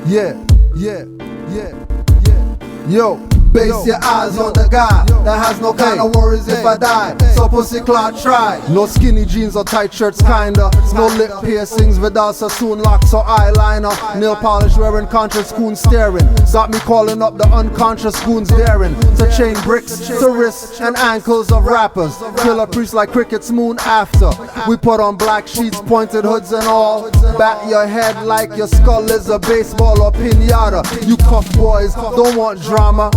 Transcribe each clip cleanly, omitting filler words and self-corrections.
Yeah, yeah, yeah, yeah. Yo. Base your eyes on the guy that has no kind of worries if I die. So pussy clot try. No skinny jeans or tight shirts kinda. No lip piercings, Vidal Sassoon locks or eyeliner. Nail polish wearing conscious goons staring. Got me calling up the unconscious goons daring to chain bricks to wrists and ankles of rappers. Killer priests like crickets moon after. We put on black sheets, pointed hoods and all. Bat your head like your skull is a baseball or pinata. You cuff boys don't want drama.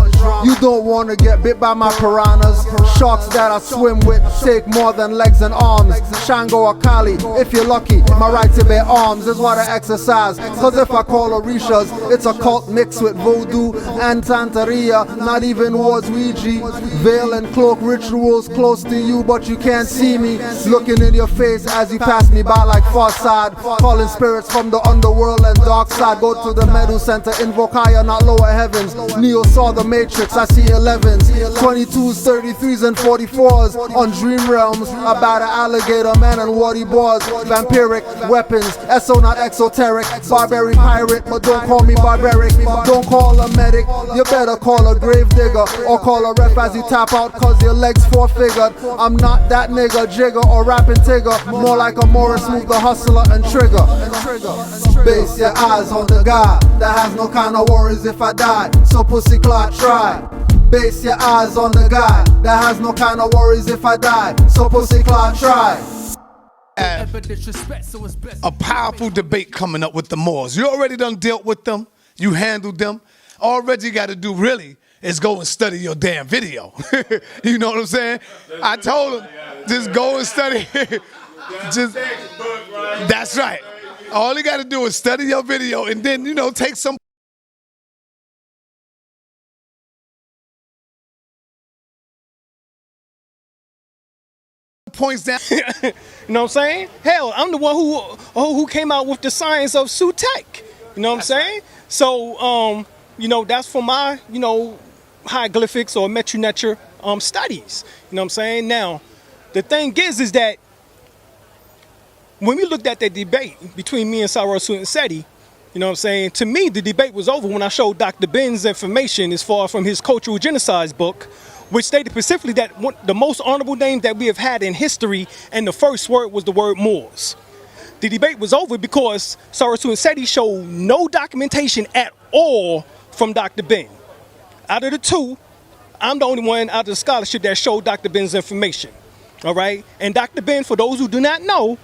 You don't want to get bit by my piranhas. Sharks that I swim with take more than legs and arms. Shango or Kali, if you're lucky, my right to bear arms is what I exercise. Cause if I call Orishas, it's a cult mixed with voodoo and Santeria. Not even was Ouija. Veil and cloak rituals close to you, but you can't see me. Looking in your face as you pass me by like Farsad. Calling spirits from the underworld and dark side. Go to the Medu Center, invoke higher, not lower heavens. Neo saw the Matrix. I see 11s, 22s, 33s and 44s on dream realms. About an alligator man and warty boars. Vampiric weapons, SO not exoteric. Barbaric pirate, but don't call me barbaric. Don't call a medic, you better call a grave digger. Or call a ref as you tap out cause your legs four-figured. I'm not that nigga, jigger or rapping tigger. More like a Moorish, move the hustler and trigger. Base your eyes on the guy that has no kind of worries if I die. So pussy clot try. Base your eyes on the guy that has no kind of worries if I die. So pussy clot try. A powerful debate coming up with the Moors. You already done dealt with them. You handled them. All Reggie got to do really is go and study your damn video. You know what I'm saying? I told him, just go and study. That's right. All you got to do is study your video and then, you know, take some points down. You know what I'm saying? Hell, I'm the one who came out with the science of Sutek. You know what I'm saying? So, you know, that's for my, you know, hieroglyphics or Metu Neter studies. You know what I'm saying? Now, the thing is that when we looked at that debate between me and Sarah Seti, you know what I'm saying? To me, the debate was over when I showed Dr. Ben's information as far from his cultural genocides book, which stated specifically that the most honorable name that we have had in history, and the first word was the word Moors. The debate was over because Sarah Seti showed no documentation at all from Dr. Ben. Out of the two, I'm the only one out of the scholarship that showed Dr. Ben's information. All right? And Dr. Ben, for those who do not know,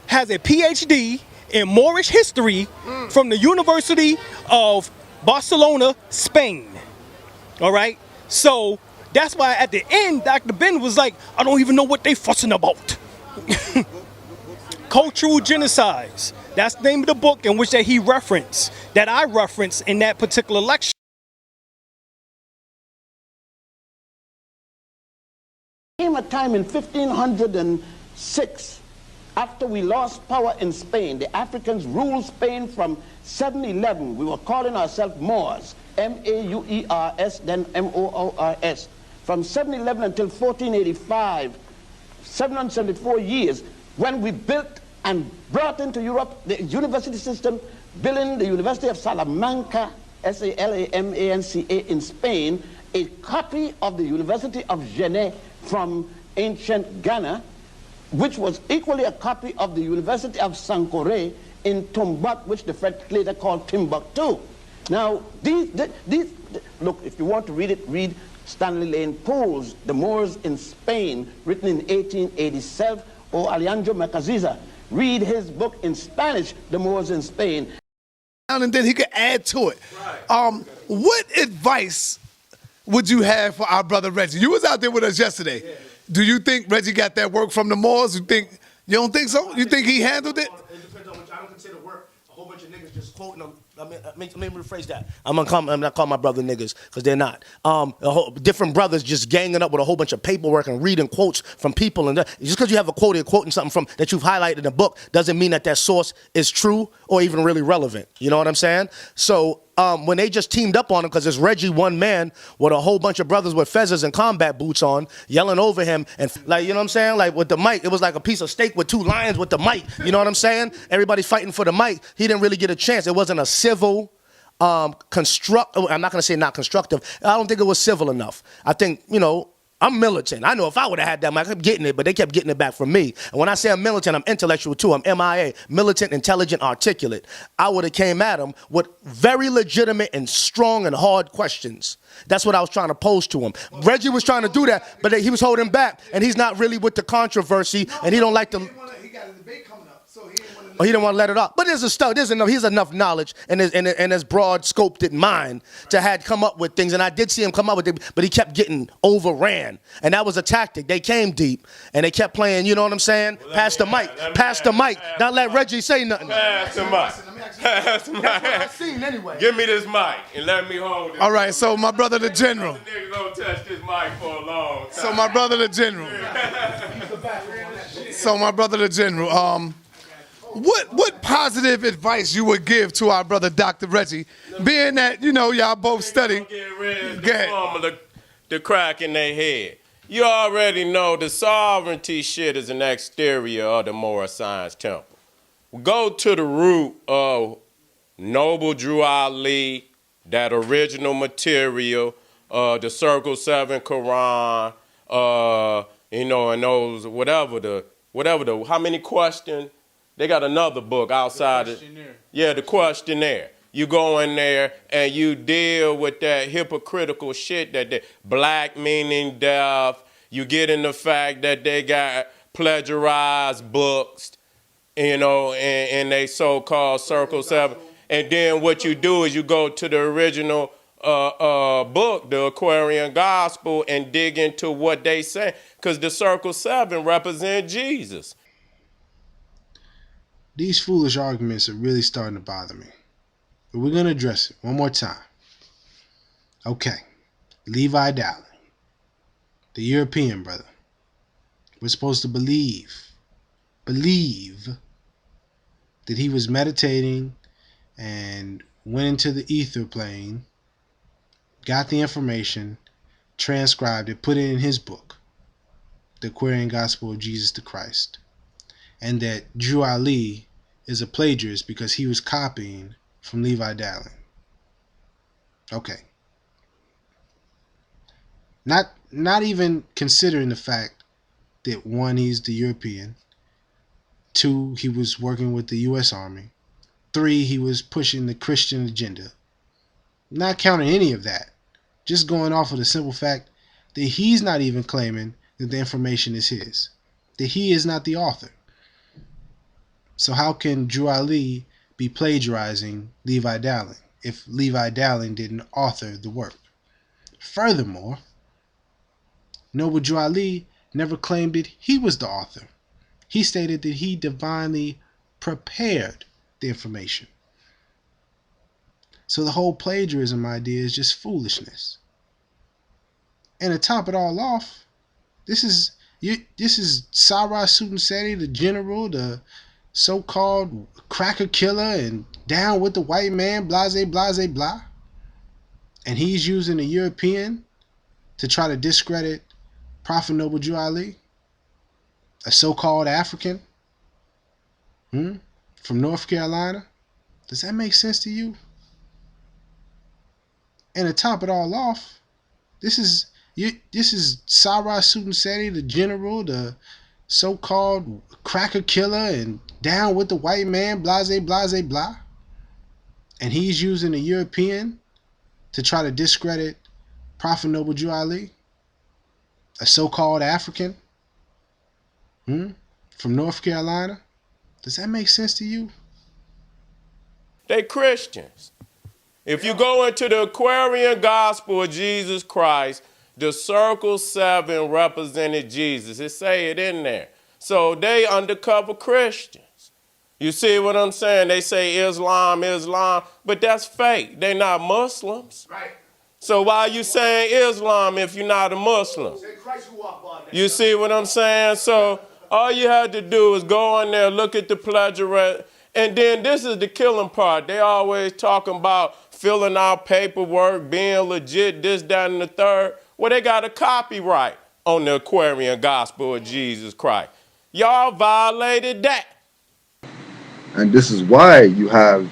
has a PhD in Moorish history from the University of Barcelona, Spain. All right? So that's why at the end, Dr. Ben was like, I don't even know what they fussing about. Cultural genocides. That's the name of the book in which that he referenced, that I referenced in that particular lecture. Came a time in 1506, after we lost power in Spain. The Africans ruled Spain from 711. We were calling ourselves Moors, M-A-U-E-R-S, then M-O-O-R-S. From 711 until 1485, 774 years, when we built and brought into Europe the university system, building the University of Salamanca, S-A-L-A-M-A-N-C-A in Spain, a copy of the University of Genève from ancient Ghana, which was equally a copy of the University of Sankore in Tombouctou, which the French later called Timbuktu. Now, look, if you want to read it, read Stanley Lane Poole's The Moors in Spain, written in 1887, or Alejandro Macaziza. Read his book in Spanish, The Moors in Spain. And then he could add to it. What advice would you have for our brother Reggie? You was out there with us yesterday. Yeah. Do you think Reggie got that work from the Moors? You don't think so? You think he handled it? It depends on which. I don't consider work. A whole bunch of niggas just quoting them. Let me rephrase that. I'm not calling my brother niggas because they're not. Different brothers just ganging up with a whole bunch of paperwork and reading quotes from people. And just because you have a quoting something from that you've highlighted in a book doesn't mean that source is true or even really relevant. You know what I'm saying? So when they just teamed up on him, because it's Reggie one man with a whole bunch of brothers with fezzes and combat boots on, yelling over him, and like, you know what I'm saying? Like with the mic, it was like a piece of steak with two lions with the mic. You know what I'm saying? Everybody's fighting for the mic. He didn't really get a chance. It wasn't a civil I'm not going to say not constructive. I don't think it was civil enough. I think, I'm militant. I know if I would have had that, I kept getting it, but they kept getting it back from me. And when I say I'm militant, I'm intellectual too. I'm MIA, militant, intelligent, articulate. I would have came at him with very legitimate and strong and hard questions. That's what I was trying to pose to him. Reggie was trying to do that, but he was holding back, and he's not really with the controversy, and he don't like to. He got a debate coming up, so he didn't want to. He didn't want to let it up. But there's enough knowledge and his broad scoped mind to had come up with things. And I did see him come up with it, but he kept getting overran. And that was a tactic. They came deep and they kept playing, you know what I'm saying? Pass the mic. Don't let Reggie say nothing. Pass the mic. Pass the mic. That's what I seen anyway. Give me this mic and let me hold it. All right, so my brother the general. Niggas don't touch this mic for a long time. So my brother the general. What positive advice you would give to our brother Dr. Reggie, being that, y'all both study? Get rid of the formula, the crack in their head. You already know the sovereignty shit is an exterior of the moral science temple. Go to the root of Noble Drew Ali, that original material, the Circle 7 Quran, and those, whatever the, how many questions? They got another book outside. The questionnaire. You go in there and you deal with that hypocritical shit that they, black meaning deaf. You get in the fact that they got plagiarized books, in they so-called Circle 7. And then what you do is you go to the original book, the Aquarian Gospel, and dig into what they say. Because the Circle 7 represent Jesus. These foolish arguments are really starting to bother me. But we're going to address it one more time. Okay, Levi Dowling, the European brother. We're supposed to believe that he was meditating and went into the ether plane, got the information, transcribed it, put it in his book, The Aquarian Gospel of Jesus the Christ. And that Drew Ali is a plagiarist because he was copying from Levi Dowling. Okay. Not even considering the fact that 1, he's the European. 2, he was working with the U.S. Army. 3, he was pushing the Christian agenda. Not counting any of that. Just going off of the simple fact that he's not even claiming that the information is his. That he is not the author. So how can Drew Ali be plagiarizing Levi Dowling if Levi Dowling didn't author the work? Furthermore, Noble Drew Ali never claimed that he was the author. He stated that he divinely prepared the information. So the whole plagiarism idea is just foolishness. And to top it all off, this is Sarah Seti, the general, the so-called cracker killer and down with the white man, blase, blase, blah. And he's using a European to try to discredit Prophet Noble Drew Ali, a so-called African from North Carolina. Does that make sense to you? And to top it all off, this is Sarah Seti, the general, the so-called cracker killer and down with the white man, blase, blase, blah. And he's using a European to try to discredit Prophet Noble Drew Ali, a so-called African from North Carolina. Does that make sense to you? They Christians. If you go into the Aquarian Gospel of Jesus Christ, the Circle 7 represented Jesus. It say it in there. So they undercover Christians. You see what I'm saying? They say Islam, but that's fake. They're not Muslims. Right. So why are you saying Islam if you're not a Muslim? You see what I'm saying? So all you had to do is go in there, look at the plagiarism. And then this is the killing part. They always talking about filling out paperwork, being legit, this, that, and the third. Well, they got a copyright on the Aquarian Gospel of Jesus Christ. Y'all violated that. And this is why you have,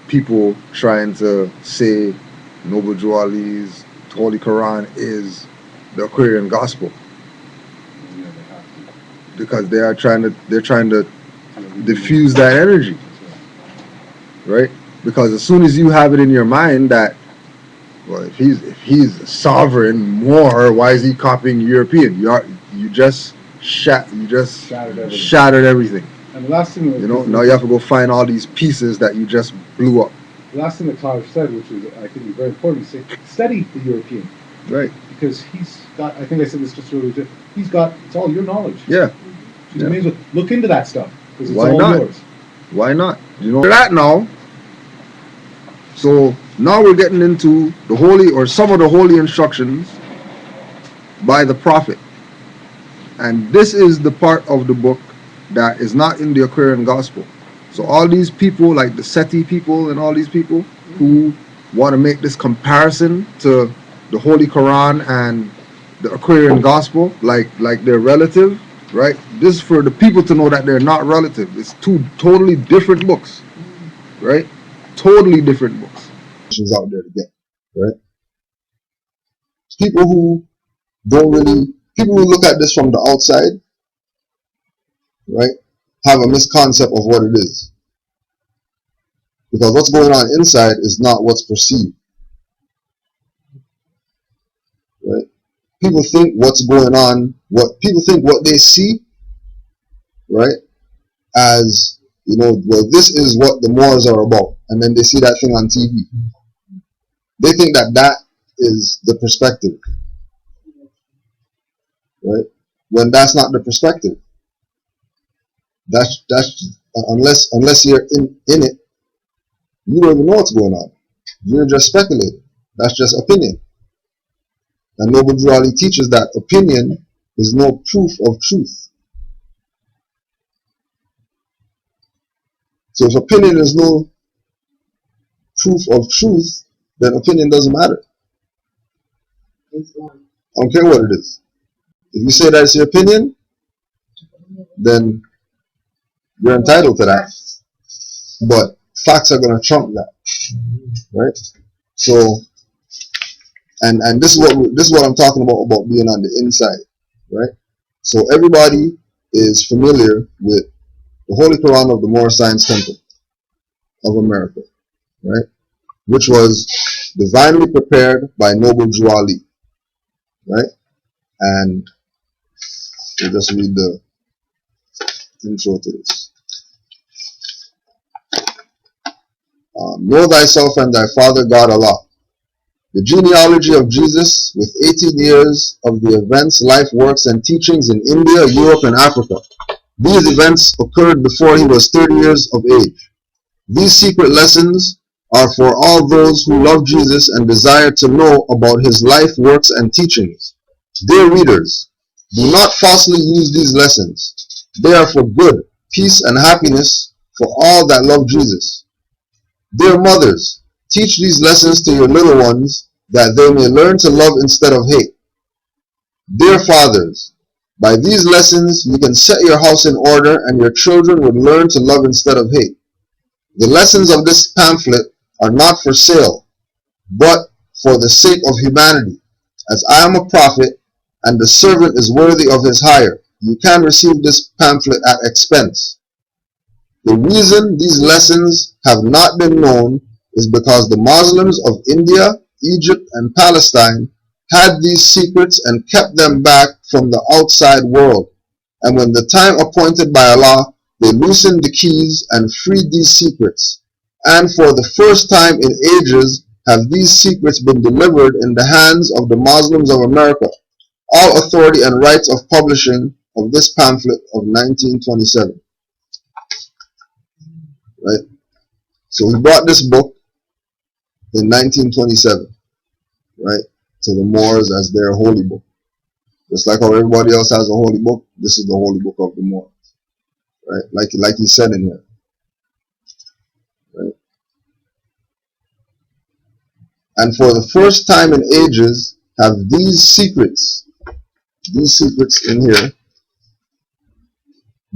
people trying to say Noble Drew Ali's Holy Quran is the Aquarian Gospel, because they're trying to diffuse that energy, right? Because as soon as you have it in your mind that, well, if he's a sovereign Moor, why is he copying European? You just shattered everything. And the last thing, Now you have to go find all these pieces that you just blew up. the last thing that Clive said, which was I think is very important, is say, study the European, Right. because he's got. I think I said this just earlier. He's got. It's all your knowledge. Yeah. So you may as well look into that stuff because it's Why all not? yours. Why not? That now. So now we're getting into the holy, or some of the holy instructions by the prophet. And this is the part of the book that is not in the Aquarian Gospel. So all these people, like the Seti people and all these people who want to make this comparison to the Holy Quran and the Aquarian Gospel, like they're relative, right? This is for the people to know that they're not relative. It's two totally different books, right? Totally different books. Out there to get, right? People who look at this from the outside, right, have a misconcept of what it is. Because what's going on inside is not what's perceived. Right? People think what's going on, what they see, right, as, well, this is what the Moors are about. And then they see that thing on TV. They think that is the perspective. Right? When that's not the perspective. That's unless you're in it, you don't even know what's going on. You're just speculating. That's just opinion. And Noble Drew Ali teaches that opinion is no proof of truth. So if opinion is no proof of truth, then opinion doesn't matter. I don't care what it is. If you say that it's your opinion, then you're entitled to that. But facts are going to trump that, right? So, and this is what I'm talking about being on the inside, right? So everybody is familiar with the Holy Quran of the Moorish Science Temple of America, right? Which was divinely prepared by Noble Drew Ali, right? And we'll just read the intro to this. Know thyself and thy father God Allah. The genealogy of Jesus, with 18 years of the events, life, works, and teachings in India, Europe, and Africa. These events occurred before he was 30 years of age. These secret lessons are for all those who love Jesus and desire to know about his life, works, and teachings. Dear readers, do not falsely use these lessons. They are for good, peace, and happiness for all that love Jesus. Dear mothers, teach these lessons to your little ones that they may learn to love instead of hate. Dear fathers, by these lessons you can set your house in order and your children would learn to love instead of hate. The lessons of this pamphlet are not for sale, but for the sake of humanity. As I am a prophet and the servant is worthy of his hire, you can receive this pamphlet at expense. The reason these lessons have not been known is because the Muslims of India, Egypt, and Palestine had these secrets and kept them back from the outside world. And when the time appointed by Allah, they loosened the keys and freed these secrets. And for the first time in ages have these secrets been delivered in the hands of the Muslims of America. All authority and rights of publishing of this pamphlet of 1927. Right? So he brought this book in 1927, right, to the Moors as their holy book. Just like how everybody else has a holy book, this is the holy book of the Moors, right? Like he said in here, right? And for the first time in ages have these secrets in here,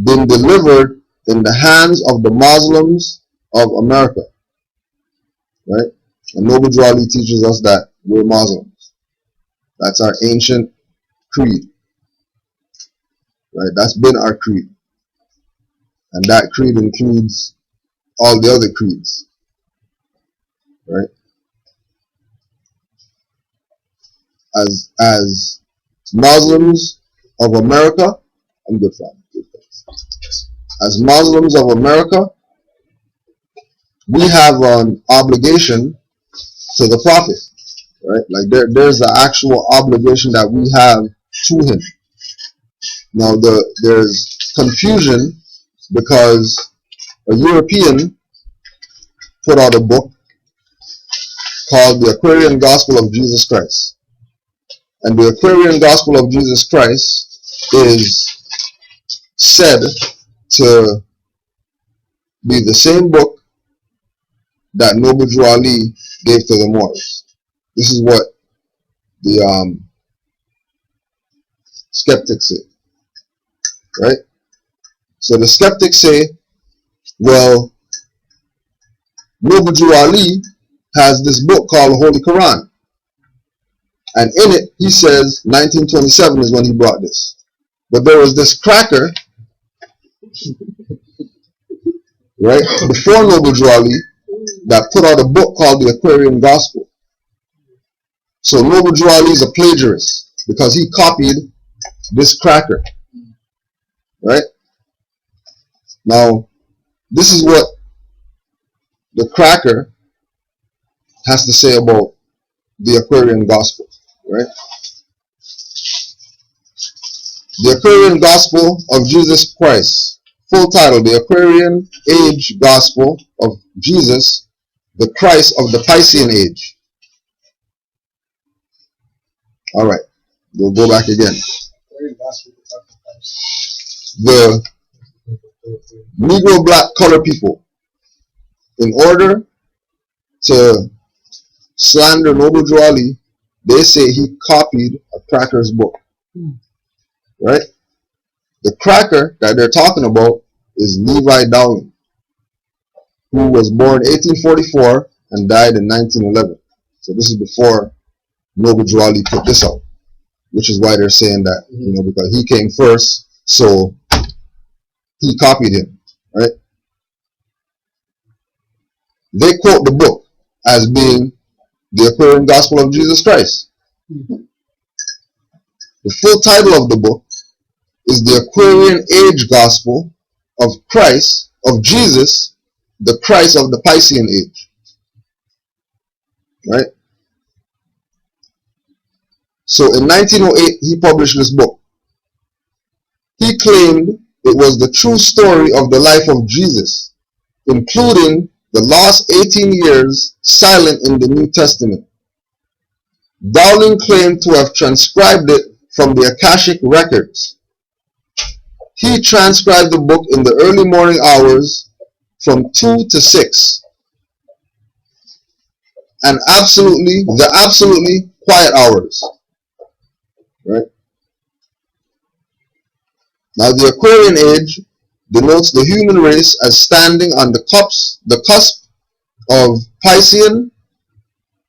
been delivered in the hands of the Muslims of America. right? And Noble Drew Ali teaches us that we're Muslims. That's our ancient creed, right? That's been our creed. And that creed includes all the other creeds, right? As Muslims of America, I'm good for that. As Muslims of America, we have an obligation to the Prophet, right? Like there's the actual obligation that we have to him. Now there's confusion because a European put out a book called The Aquarian Gospel of Jesus Christ. And the Aquarian Gospel of Jesus Christ is said to be the same book that Noble Drew Ali gave to the Moors. This is what the skeptics say, right? So the skeptics say, well, Noble Drew Ali has this book called the Holy Quran. And in it, he says 1927 is when he brought this. But there was this cracker, right, before Noble Drew Ali, that put out a book called the Aquarian Gospel. So Noble Drew Ali is a plagiarist because he copied this cracker, right? Now, this is what the cracker has to say about the Aquarian Gospel, right? The Aquarian Gospel of Jesus Christ. Full title, The Aquarian Age Gospel of Jesus, the Christ of the Piscean Age. Alright, we'll go back again. The Negro black color people, in order to slander Noble Drew Ali, they say he copied a cracker's book. Right? The cracker that they're talking about is Levi Dowling, who was born 1844 and died in 1911. So this is before Noble Drew Ali put this out, which is why they're saying that, you know, because he came first, so he copied him, right? They quote the book as being the Aquarian Gospel of Jesus Christ. The full title of the book is the Aquarian Age Gospel of Christ, of Jesus, the Christ of the Piscean Age. Right? So in 1908, he published this book. He claimed it was the true story of the life of Jesus, including the last 18 years silent in the New Testament. Dowling claimed to have transcribed it from the Akashic records. He transcribed the book in the early morning hours from 2 to 6 and the absolutely quiet hours. Right? Now the Aquarian age denotes the human race as standing on the cusp of Piscean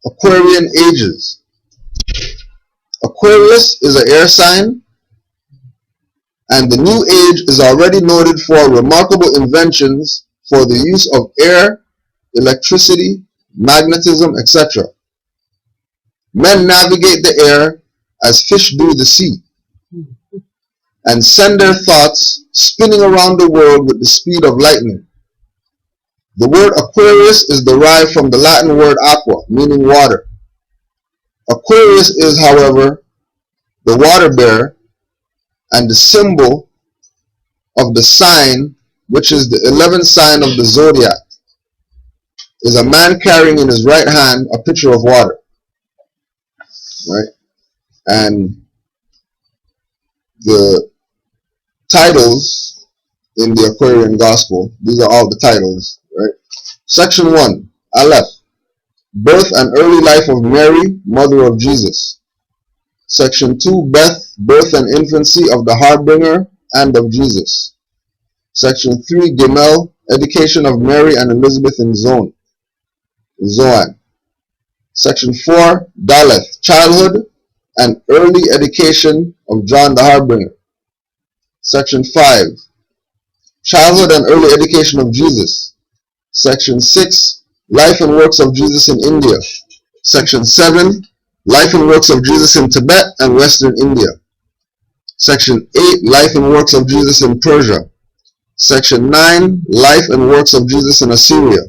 Aquarian ages. Aquarius is an air sign, and the new age is already noted for remarkable inventions for the use of air, electricity, magnetism, etc. Men navigate the air as fish do the sea, and send their thoughts spinning around the world with the speed of lightning. The word Aquarius is derived from the Latin word aqua, meaning water. Aquarius is, however, the water bearer, and the symbol of the sign, which is the 11th sign of the zodiac, is a man carrying in his right hand a pitcher of water. Right? And the titles in the Aquarian Gospel, these are all the titles, right? Section 1, Aleph, birth and early life of Mary, mother of Jesus. Section 2, Beth, birth and infancy of the Harbinger and of Jesus. Section 3, Gimel, education of Mary and Elizabeth in Zone. Zoan. Section 4, Daleth, childhood and early education of John the Harbinger. Section 5, childhood and early education of Jesus. Section 6, life and works of Jesus in India. Section 7, life and works of Jesus in Tibet and Western India. Section 8, life and works of Jesus in Persia. Section 9, life and works of Jesus in Assyria.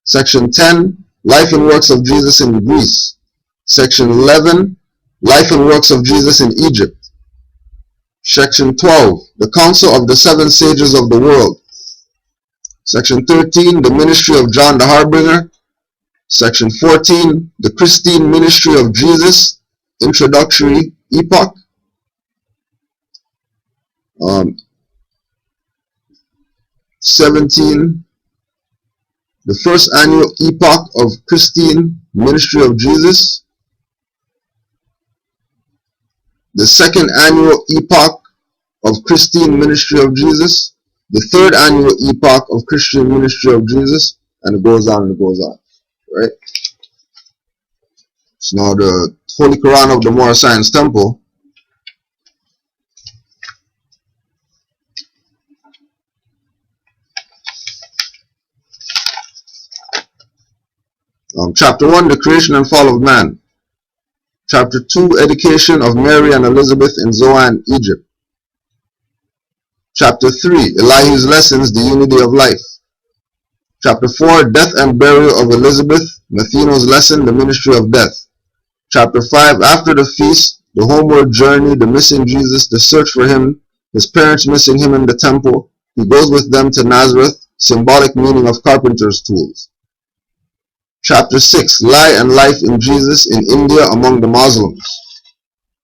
Section 10, life and works of Jesus in Greece. Section 11, life and works of Jesus in Egypt. Section 12, the council of the 7 sages of the world. Section 13, the ministry of John the Harbinger. Section 14, the Christine ministry of Jesus, introductory epoch. 17, the first annual epoch of Christine ministry of Jesus. The second annual epoch of Christine ministry of Jesus. The third annual epoch of Christian ministry of Jesus. And it goes on and it goes on. Right? So now the Holy Quran of the Moorish Science Temple. Chapter 1, the creation and fall of man. Chapter 2, education of Mary and Elizabeth in Zoan, Egypt. Chapter 3, Elihu's lessons, the unity of life. Chapter 4, death and burial of Elizabeth, Matheno's lesson, the ministry of death. Chapter 5, after the feast, the homeward journey, the missing Jesus, the search for him, his parents missing him in the temple. He goes with them to Nazareth, symbolic meaning of carpenter's tools. Chapter 6, lie and life in Jesus in India among the Muslims.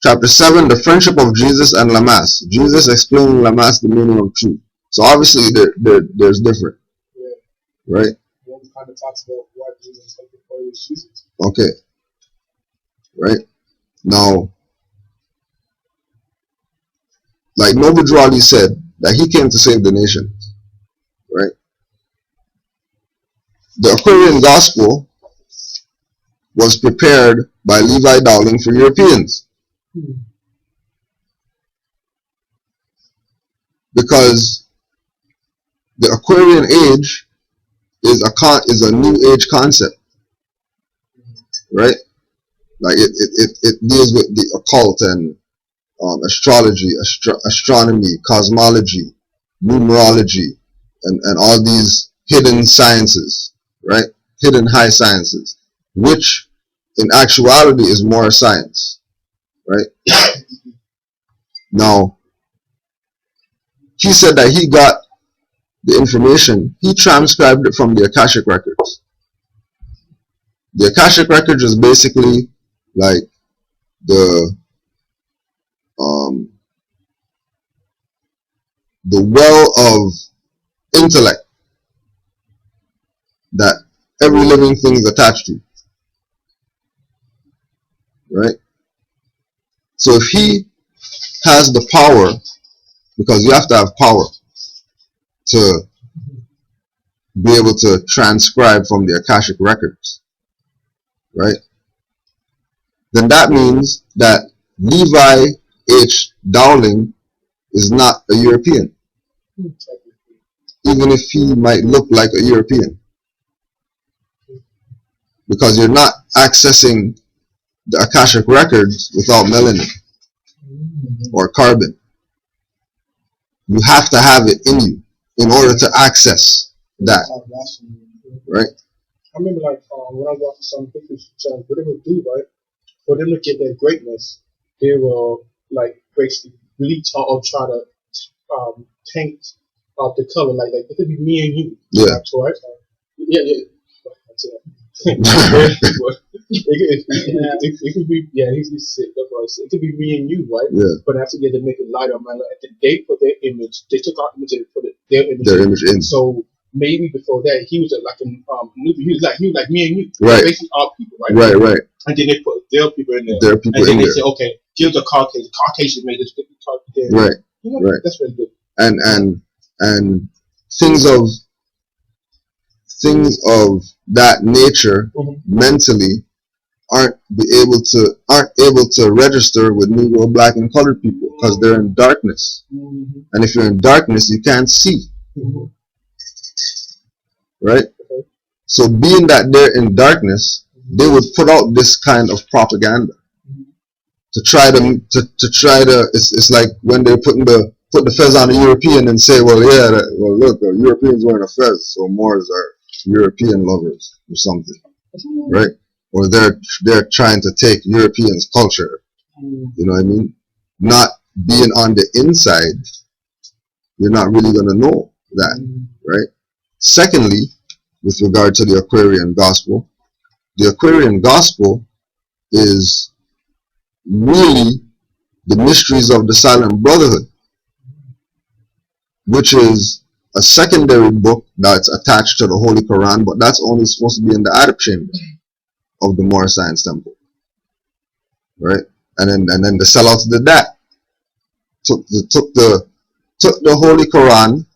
Chapter 7, the friendship of Jesus and Lamas. Jesus explaining Lamas the meaning of truth. So obviously there's different. Yeah. Right? One kind of talks about why Jesus like to play with Jesus. Okay. Right? Now, like Noble Drew Ali said, that he came to save the nation. Right? The Aquarian Gospel was prepared by Levi Dowling for Europeans. Because the Aquarian age is a new age concept. Right? Like it deals with the occult and astrology, astronomy, cosmology, numerology, and all these hidden sciences, right? Hidden high sciences, which in actuality is more science, right? Now, he said that he got the information, he transcribed it from the Akashic records. The Akashic records is basically like the well of intellect that every living thing is attached to, right? So if he has the power, because you have to have power to be able to transcribe from the Akashic records, right? Then that means that Levi H. Dowling is not a European, even if he might look like a European, because you're not accessing the Akashic records without melanin or carbon. You have to have it in you in order to access that, right? I remember like when I watched some pictures, what they would do, right? For them to get their greatness, they will like basically bleach or try to taint the color. Like it could be me and you, yeah, right? Yeah. It could be, yeah, he's sick. That's why I said it could be me and you, right? Yeah. But after they had to make it lighter, man, they put their image, they took our image and put their image in. So maybe before that, he was like he was like me and you, right? Basically our people, right? Right. And then they put their people in there. Their people and then in they there. say, okay, give the Caucasian. Caucasian made this Caucasian. Right. You know, right. That's really good. And things of that nature mentally aren't able to register with Negro, Black, and colored people because they're in darkness. And if you're in darkness, you can't see. Right? So being that they're in darkness, they would put out this kind of propaganda to try to it's like when they're put the fez on a European and say, well, yeah, well, look, Europeans wearing a fez, so Moors are European lovers or something, right? Or they're trying to take Europeans' culture, you know what I mean? Not being on the inside, you're not really gonna know that, right? Secondly, with regard to the Aquarian gospel is really the mysteries of the Silent Brotherhood, which is a secondary book that's attached to the Holy Quran, but that's only supposed to be in the Attic chamber of the Moorish Science Temple, right? And then the sellouts did that. Took the Holy Quran,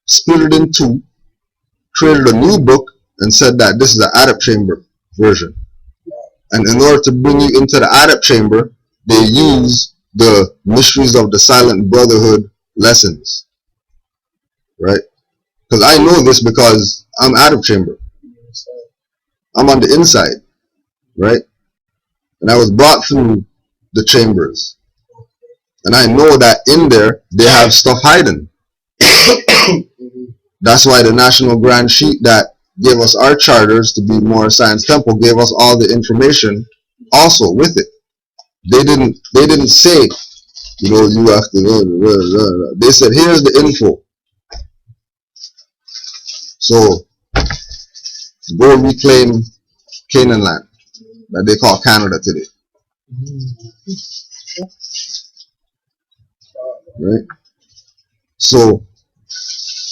split it in two, created a new book, and said that this is the Attic chamber version. And in order to bring you into the Attic chamber, they use the mysteries of the Silent Brotherhood lessons, right? Because I know this because I'm Attic chamber. I'm on the inside, right? And I was brought through the chambers. And I know that in there, they have stuff hiding. That's why the National Grand Sheet that gave us our charters to be Moorish Science Temple gave us all the information also with it. They didn't say, you know, you have to, they said, here's the info. So, go reclaim Canaanland, that they call Canada today. Right? So,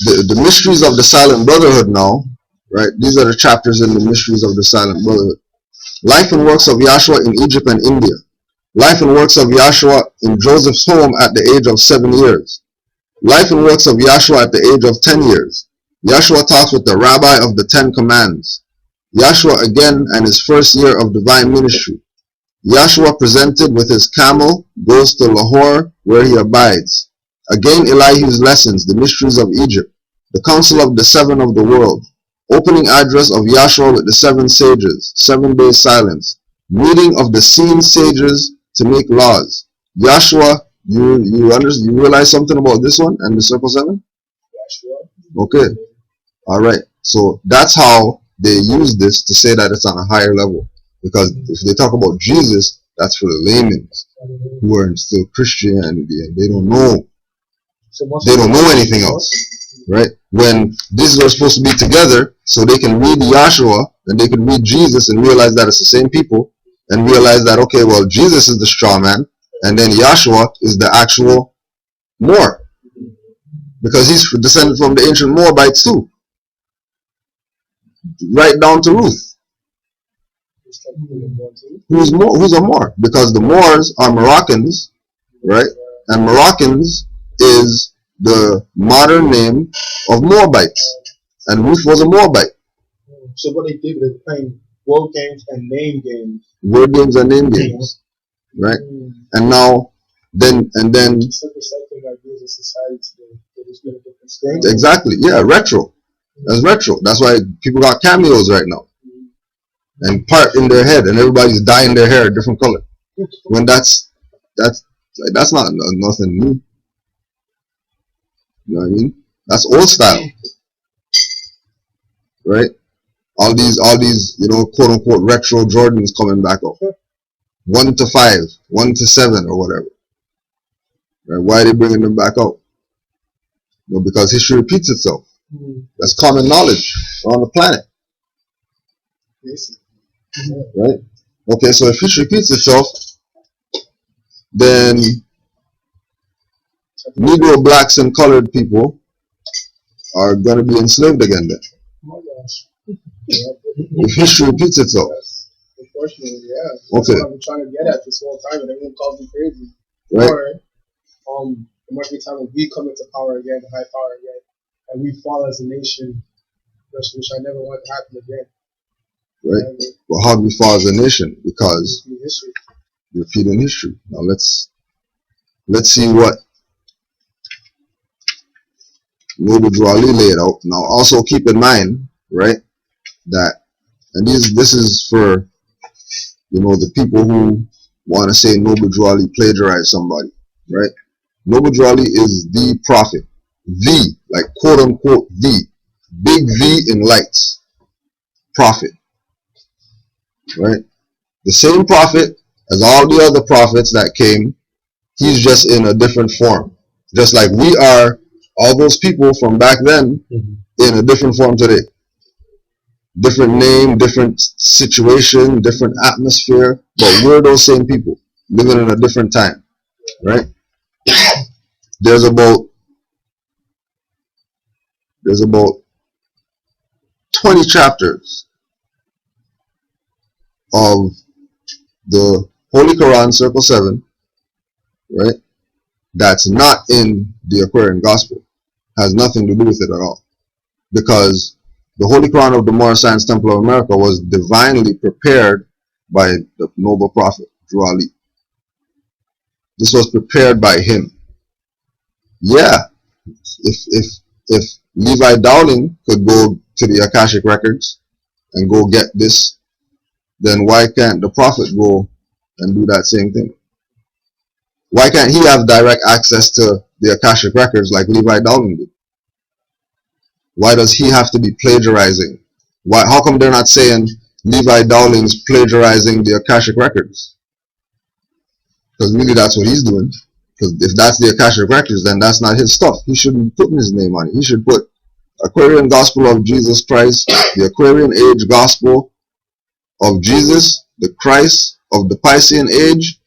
the mysteries of the Silent Brotherhood now, right? These are the chapters in the mysteries of the Silent Brotherhood. Life and works of Yahshua in Egypt and India. Life and works of Yahshua in Joseph's home at the age of 7 years. Life and works of Yahshua at the age of 10 years. Yahshua talks with the rabbi of the 10 commands. Yahshua again and his first year of divine ministry. Yahshua presented with his camel goes to Lahore where he abides. Again Elihu's lessons, the mysteries of Egypt. The council of the seven of the world. Opening address of Yahshua with the 7 sages. 7 days silence. Meeting of the seen sages to make laws. Yahshua, you realize something about this one and the circle 7? Okay. Alright. So that's how they use this to say that it's on a higher level. Because if they talk about Jesus, that's for the laymen who are still Christianity and they don't know. They don't know anything else. Right? When these are supposed to be together so they can read Yahshua and they can read Jesus and realize that it's the same people and realize that, okay, well, Jesus is the straw man and then Yahshua is the actual Moor. Because he's descended from the ancient Moabites too. Right down to Ruth. Who's a Moor? Because the Moors are Moroccans, right? And Moroccans is the modern name of Moabites. And Ruth was a Moabite. So what they did was playing word games and name games. Word games and name games. Right? And now, then exactly, yeah, retro. That's retro. That's why people got cameos right now. And part in their head, and everybody's dyeing their hair a different color. When that's not nothing new. You know what I mean? That's old style. Right? All these, you know, quote unquote retro Jordans coming back up. 1 to 5, 1 to 7 or whatever. Right? Why are they bringing them back out? You know, because history repeats itself. That's common knowledge on the planet. Right? Okay, so if history repeats itself, then Negro, blacks, and colored people are going to be enslaved again then. If history repeats itself. Unfortunately, yeah. That's Okay. what I'm trying to get at this whole time, and everyone calls me crazy. Right. Or, there might be a time when we come into power again, high power again, and we fall as a nation which I never want to happen again. Right? But how do we fall as a nation? Because repeating history. Now let's see what Noble Drew Ali laid out. Now also keep in mind, right, that, and this is for, you know, the people who want to say Noble Drew Ali plagiarized somebody, right? Noble Drew Ali is the prophet, the, like quote unquote the, big V in lights, prophet, right? The same prophet as all the other prophets that came, he's just in a different form. Just like we are, all those people from back then, in a different form today. Different name, different situation, different atmosphere, but we're those same people living in a different time, right? There's about 20 chapters of the Holy Quran, Circle 7, right? That's not in the Aquarian Gospel. Has nothing to do with it at all. Because the Holy Quran of the Moorish Science Temple of America was divinely prepared by the noble prophet, Drew Ali. This was prepared by him. Yeah, if Levi Dowling could go to the Akashic records and go get this, then why can't the prophet go and do that same thing? Why can't he have direct access to the Akashic records like Levi Dowling did? Why does he have to be plagiarizing? Why? How come they're not saying Levi Dowling's plagiarizing the Akashic records? Because really that's what he's doing. Because if that's the Akashic records, then that's not his stuff. He shouldn't be putting his name on it. He should put Aquarian Gospel of Jesus Christ, the Aquarian Age Gospel of Jesus, the Christ of the Piscean Age,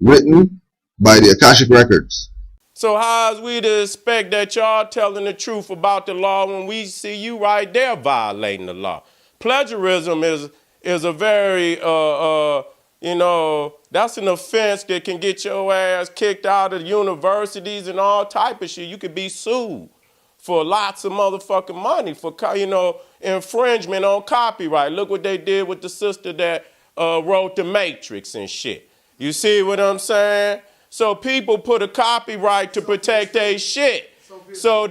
written by the Akashic records. So how is we to expect that y'all telling the truth about the law when we see you right there violating the law? Plagiarism is a very, you know, that's an offense that can get your ass kicked out of universities and all type of shit. You could be sued for lots of motherfucking money for, you know, infringement on copyright. Look what they did with the sister that wrote The Matrix and shit. You see what I'm saying? So people put a copyright to protect their shit. So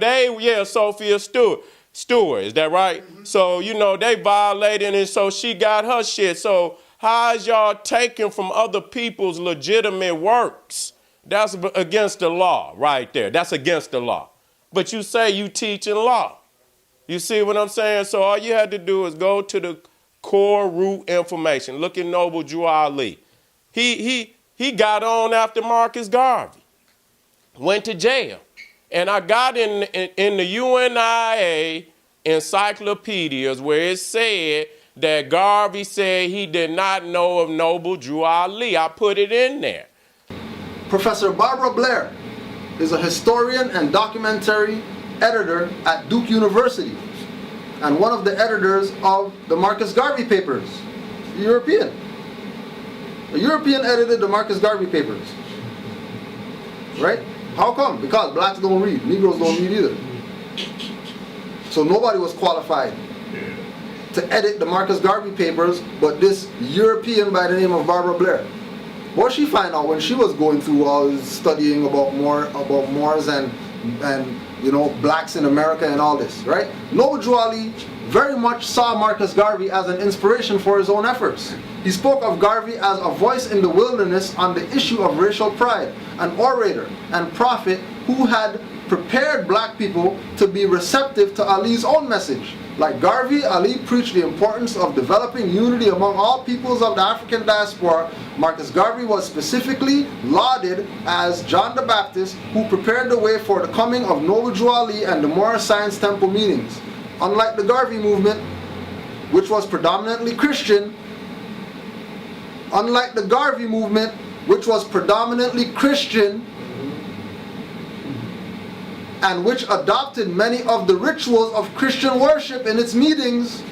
Sophia Stewart, is that right? Mm-hmm. So, you know, they violated and so she got her shit. So how is y'all taking from other people's legitimate works? That's against the law right there. That's against the law. But you say you teaching law. You see what I'm saying? So all you had to do is go to the core root information. Look at Noble Drew Ali. He got on after Marcus Garvey, went to jail. And I got in the UNIA encyclopedias where it said that Garvey said he did not know of Noble Drew Ali. I put it in there. Professor Barbara Blair is a historian and documentary editor at Duke University and one of the editors of the Marcus Garvey papers, European. A European edited the Marcus Garvey papers. Right? How come? Because blacks don't read, Negroes don't read either. So nobody was qualified to edit the Marcus Garvey papers but this European by the name of Barbara Blair. What she find out when she was going through all this studying about Moors and you know, blacks in America and all this, right? Noble Drew Ali very much saw Marcus Garvey as an inspiration for his own efforts. He spoke of Garvey as a voice in the wilderness on the issue of racial pride, an orator and prophet who had prepared black people to be receptive to Ali's own message. Like Garvey, Ali preached the importance of developing unity among all peoples of the African diaspora. Marcus Garvey was specifically lauded as John the Baptist, who prepared the way for the coming of Noble Drew Ali and the Moorish Science Temple meetings. Unlike the Garvey movement, which was predominantly Christian, and which adopted many of the rituals of Christian worship in its meetings,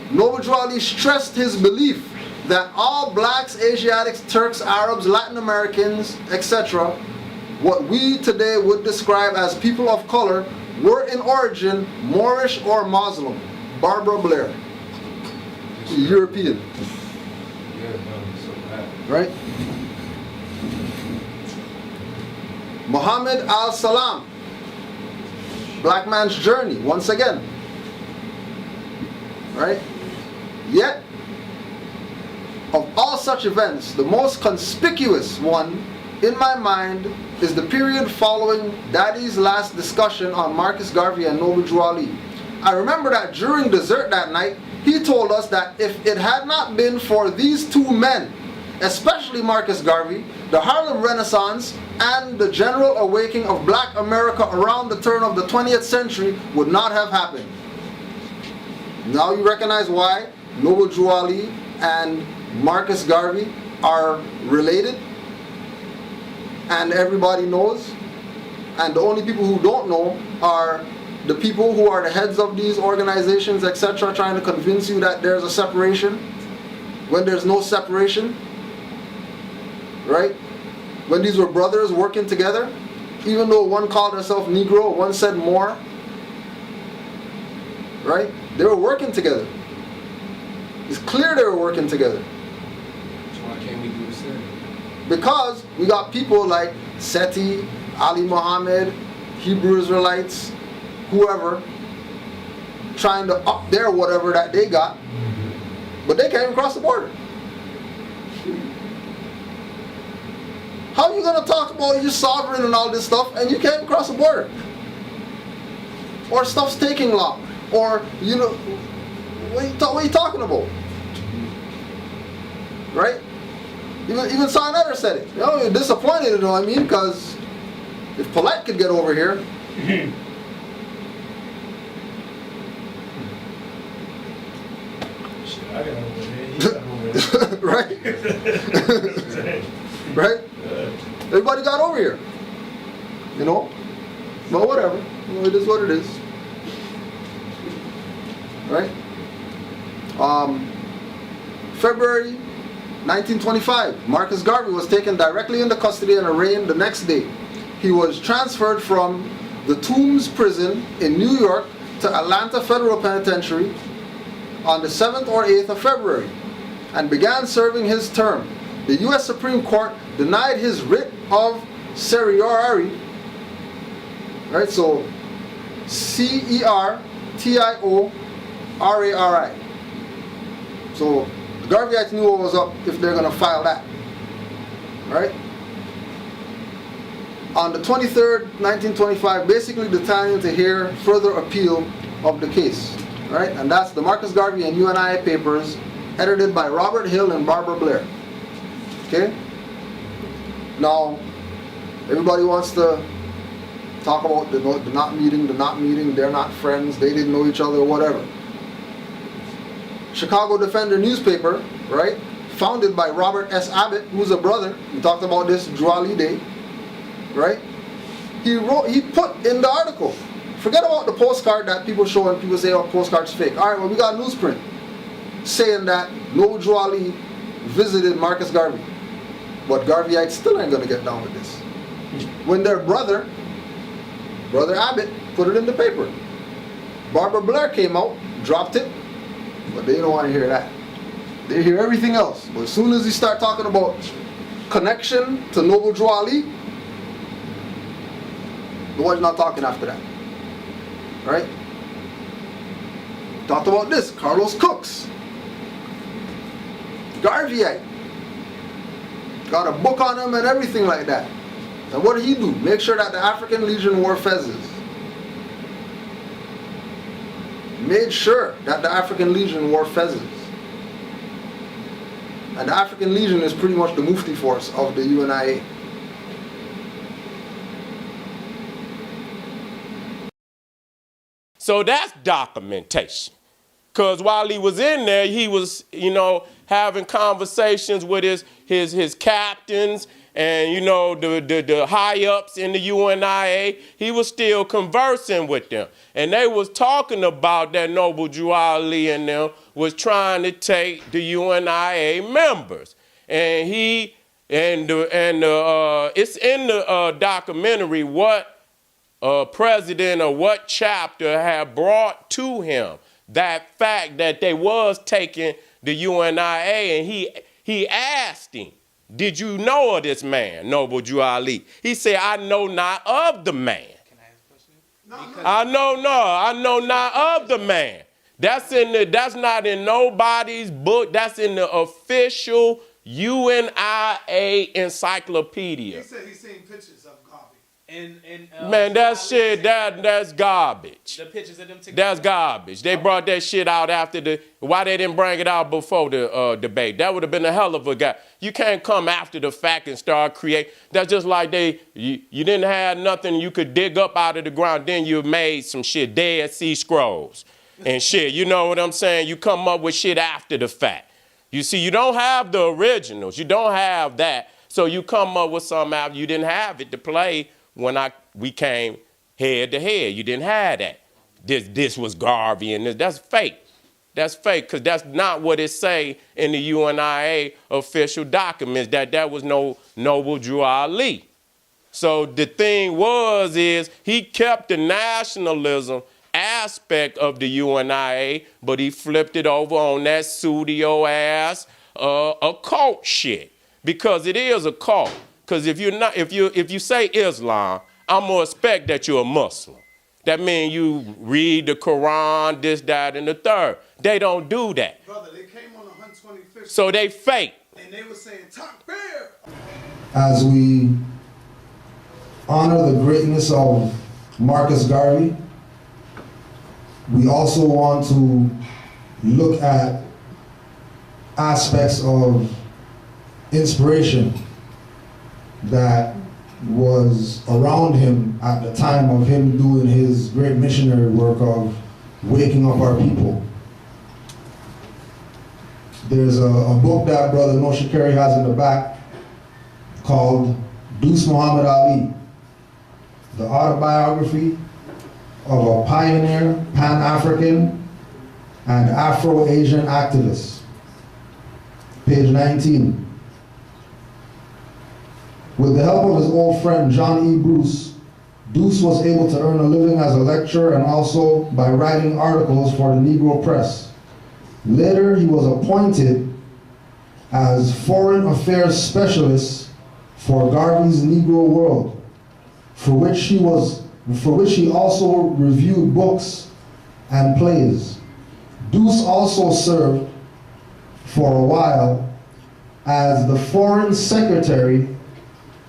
Noble Drew Ali stressed his belief that all blacks, Asiatics, Turks, Arabs, Latin Americans, etc., what we today would describe as people of color, were in origin Moorish or Muslim. Barbara Blair. European. Right? Muhammad al-Salam. Black Man's Journey, once again. Right? Yet, of all such events, the most conspicuous one in my mind is the period following Daddy's last discussion on Marcus Garvey and Noble Drew Ali. I remember that during dessert that night, he told us that if it had not been for these two men, especially Marcus Garvey, the Harlem Renaissance and the general awakening of Black America around the turn of the 20th century would not have happened. Now you recognize why Noble Drew Ali and Marcus Garvey are related, and everybody knows, and the only people who don't know are the people who are the heads of these organizations, etc., trying to convince you that there's a separation when there's no separation, right? When these were brothers working together, even though one called herself Negro, one said Moor, right? They were working together. It's clear they were working together. So why can't we do the same? Because we got people like Seti, Ali Muhammad, Hebrew Israelites, whoever, trying to up their whatever that they got, but they can't even cross the border. How are you going to talk about your sovereign and all this stuff and you can't even cross the border? Or stuff's taking long, or, you know, what are you talking about? Right? Even Sarnetter said it. You know, you're disappointed, you know what I mean? Because if Polite could get over here, I got over there. He got over there. right? Right? Everybody got over here. You know? But whatever. You know, it is what it is. Right? February 1925, Marcus Garvey was taken directly into custody and arraigned the next day. He was transferred from the Tombs prison in New York to Atlanta Federal Penitentiary on the 7th or 8th of February and began serving his term. The U.S. Supreme Court denied his writ of certiorari, right? So C-E-R-T-I-O-R-A-R-I. So the Garveyites knew what was up if they're going to file that, right? On the 23rd, 1925, basically deciding to hear further appeal of the case, right? And that's the Marcus Garvey and UNIA papers, edited by Robert Hill and Barbara Blair. Okay? Now, everybody wants to talk about the not meeting, they're not friends, they didn't know each other, or whatever. Chicago Defender newspaper, right? Founded by Robert S. Abbott, who's a brother. We talked about this Drew Ali Day, right? He put in the article. Forget about the postcard that people show and people say, oh, postcard's fake. All right, well, we got a newsprint saying that Noble Drew Ali visited Marcus Garvey. But Garveyites still ain't going to get down with this. When their brother Abbott, put it in the paper. Barbara Blair came out, dropped it, but they don't want to hear that. They hear everything else. But as soon as you start talking about connection to Noble Drew Ali, the one's not talking after that. Right? Talked about this, Carlos Cooks. Garveyite. Got a book on him and everything like that. And what did he do? Make sure that the African Legion wore fezzes. Made sure that the African Legion wore fezzes. And the African Legion is pretty much the Mufti force of the UNIA. So that's documentation. Because while he was in there, he was, you know, having conversations with his captains and, you know, the high-ups in the UNIA. He was still conversing with them. And they was talking about that Noble Drew Ali and them was trying to take the UNIA members. And it's in the documentary what president of what chapter had brought to him that fact that they was taking the UNIA, and he asked him, did you know of this man, Noble Drew Ali? He said, I know not of the man. Can I ask a question? I know not of the man. That's not in nobody's book. That's in the official UNIA encyclopedia. He said he's seen pictures of Garvey. Man, that shit, that's garbage. The pictures of them together. That's garbage. They brought that shit out after why they didn't bring it out before the debate? That would have been a hell of a guy. You can't come after the fact and start create. That's just like you didn't have nothing you could dig up out of the ground, then you made some shit, Dead Sea Scrolls and shit. You know what I'm saying? You come up with shit after the fact. You see, you don't have the originals. You don't have that. So you come up with something after you didn't have it to play when we came head to head. You didn't have that. This was Garvey and this. That's fake. That's fake, because that's not what it say in the UNIA official documents, that was no Noble Drew Ali. So the thing is he kept the nationalism aspect of the UNIA, but he flipped it over on that pseudo ass occult shit, because it is a cult. Because if you say Islam, I'm gonna expect that you're a Muslim. That means you read the Quran, this, that, and the third. They don't do that. Brother, they came on 125th. So they fake. And they were saying, Takbir. As we honor the greatness of Marcus Garvey, we also want to look at aspects of inspiration that was around him at the time of him doing his great missionary work of waking up our people. There's a book that Brother Moshe Carey has in the back called Deuce Muhammad Ali, the autobiography of a pioneer, Pan-African, and Afro-Asian activist. Page 19. With the help of his old friend John E. Bruce, Deuce was able to earn a living as a lecturer and also by writing articles for the Negro press. Later, he was appointed as Foreign Affairs Specialist for Garvey's Negro World, for which he also reviewed books and plays. Deuce also served for a while as the Foreign Secretary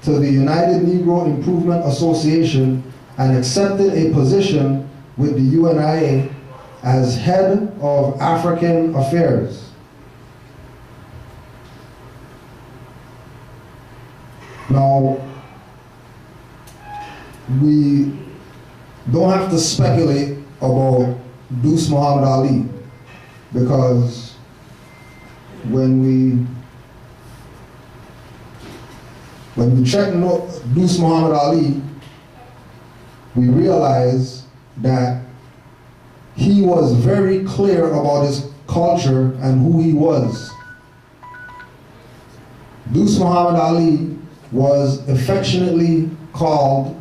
to the United Negro Improvement Association and accepted a position with the UNIA as head of African affairs. Now, we don't have to speculate about Deuce Muhammad Ali, because when we check Deuce Muhammad Ali, we realize that he was very clear about his culture and who he was. Deuce Muhammad Ali was affectionately called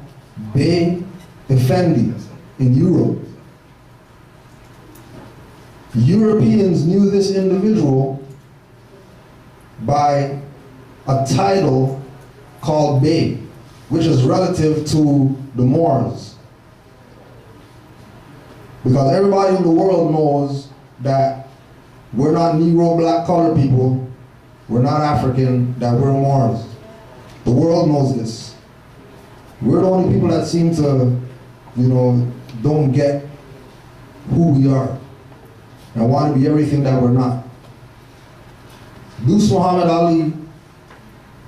Bey Effendi in Europe. Europeans knew this individual by a title called Bey, which is relative to the Moors. Because everybody in the world knows that we're not Negro, black, colored people, we're not African, that we're Moors. The world knows this. We're the only people that seem to, don't get who we are and want to be everything that we're not. Deuce Muhammad Ali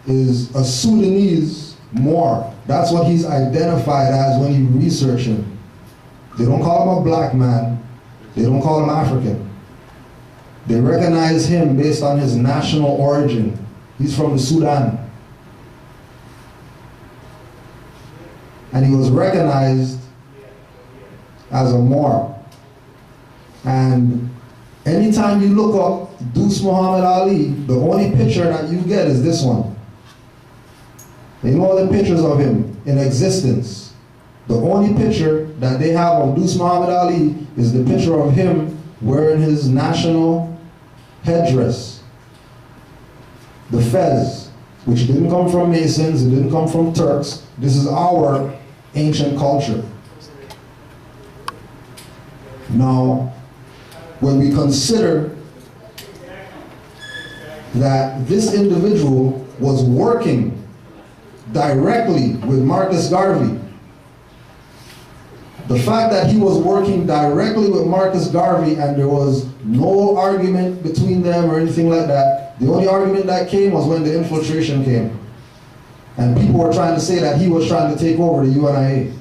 is a Sudanese Moor. That's what he's identified as when you research him. They don't call him a black man. They don't call him African. They recognize him based on his national origin. He's from the Sudan. And he was recognized as a Moor. And anytime you look up Deuce Muhammad Ali, the only picture that you get is this one. There are no other pictures of him in existence. The only picture that they have of Deuce Muhammad Ali is the picture of him wearing his national headdress, the fez, which didn't come from Masons, it didn't come from Turks. This is our ancient culture. Now, when we consider that this individual was working directly with Marcus Garvey, the fact that he was working directly with Marcus Garvey and there was no argument between them or anything like that, the only argument that came was when the infiltration came. And people were trying to say that he was trying to take over the UNIA.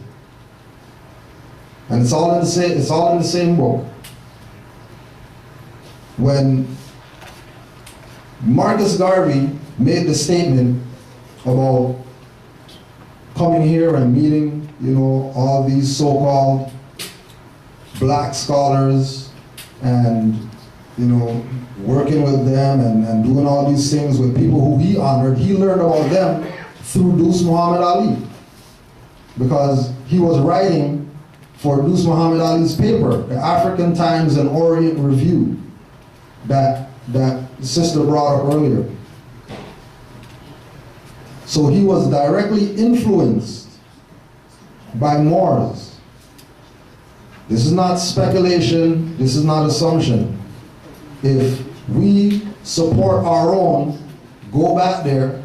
And it's all in the same book. When Marcus Garvey made the statement about coming here and meeting, you know, all these so-called black scholars and, you know, working with them and doing all these things with people who he honored, he learned about them through Deuce Muhammad Ali. Because he was writing for Deuce Muhammad Ali's paper, the African Times and Orient Review, that sister brought up earlier. So he was directly influenced by Moors. This is not speculation, this is not assumption. If we support our own, go back there,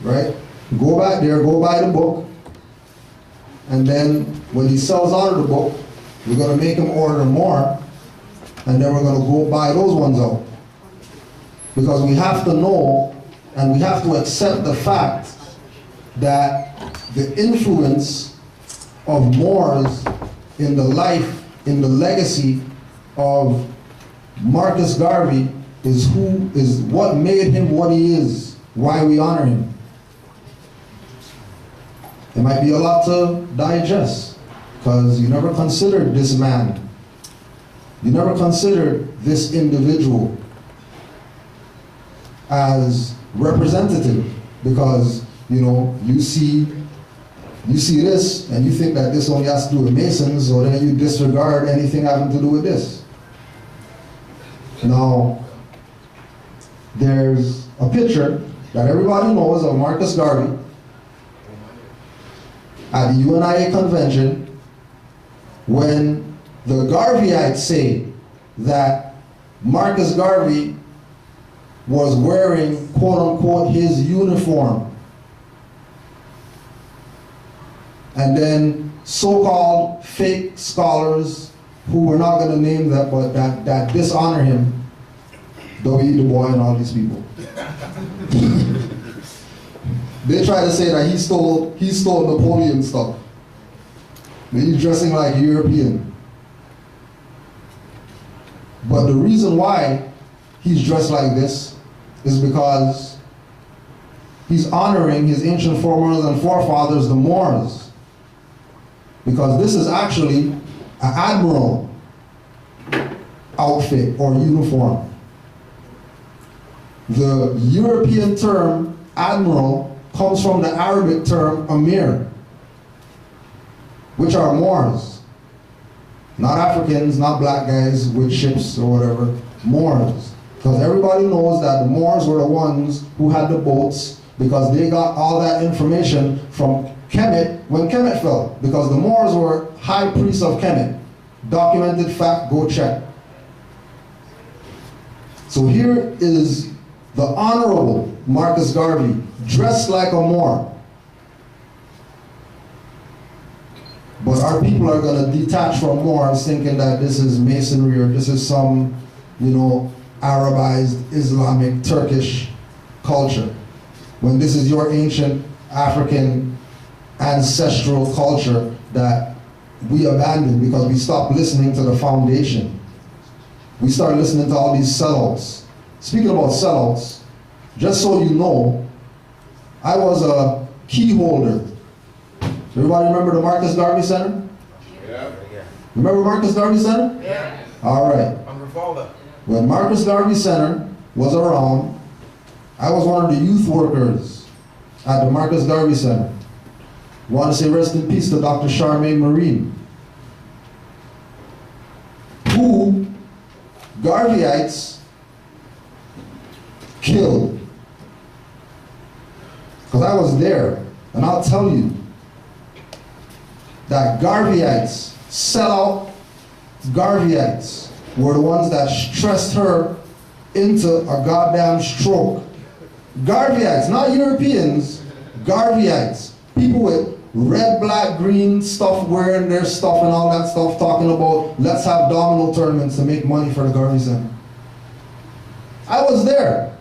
right? Go back there, go buy the book, and then when he sells out of the book, we're gonna make him order more, and then we're gonna go buy those ones out. Because we have to know, and we have to accept the fact that the influence of Moors in the life, in the legacy of Marcus Garvey is what made him what he is, why we honor him. It might be a lot to digest, because you never considered this man. You never considered this individual as representative, because, you know, you see this and you think that this only has to do with Masons, so then you disregard anything having to do with this. Now, there's a picture that everybody knows of Marcus Garvey at the UNIA convention when the Garveyites say that Marcus Garvey was wearing, quote unquote, his uniform. And then so-called fake scholars, who we're not going to name that, but that dishonor him, W.E. Du Bois and all these people. They try to say that he stole Napoleon stuff. But he's dressing like a European. But the reason why he's dressed like this is because he's honoring his ancient foremothers and forefathers, the Moors. Because this is actually an admiral outfit or uniform. The European term admiral comes from the Arabic term Amir, which are Moors. Not Africans, not black guys with ships or whatever, Moors. Because everybody knows that the Moors were the ones who had the boats, because they got all that information from Kemet when Kemet fell. Because the Moors were high priests of Kemet. Documented fact, go check. So here is the Honorable Marcus Garvey, dressed like a Moor. But our people are going to detach from Moors, thinking that this is Masonry or this is some, you know, Arabized Islamic Turkish culture, when this is your ancient African ancestral culture that we abandoned because we stopped listening to the foundation. We started listening to all these sellouts. Speaking about sellouts, just so you know, I was a key holder. Everybody remember the Marcus Garvey Center? Yeah. Remember Marcus Garvey Center? Yeah. All right. I'm Revolver. When Marcus Garvey Center was around, I was one of the youth workers at the Marcus Garvey Center. Want to say rest in peace to Dr. Charmaine Marine, who Garveyites killed. Because I was there, and I'll tell you that Garveyites, sellout Garveyites, were the ones that stressed her into a goddamn stroke. Garveyites, not Europeans, Garveyites. People with red, black, green stuff, wearing their stuff and all that stuff, talking about let's have domino tournaments to make money for the Garvey Center. I was there.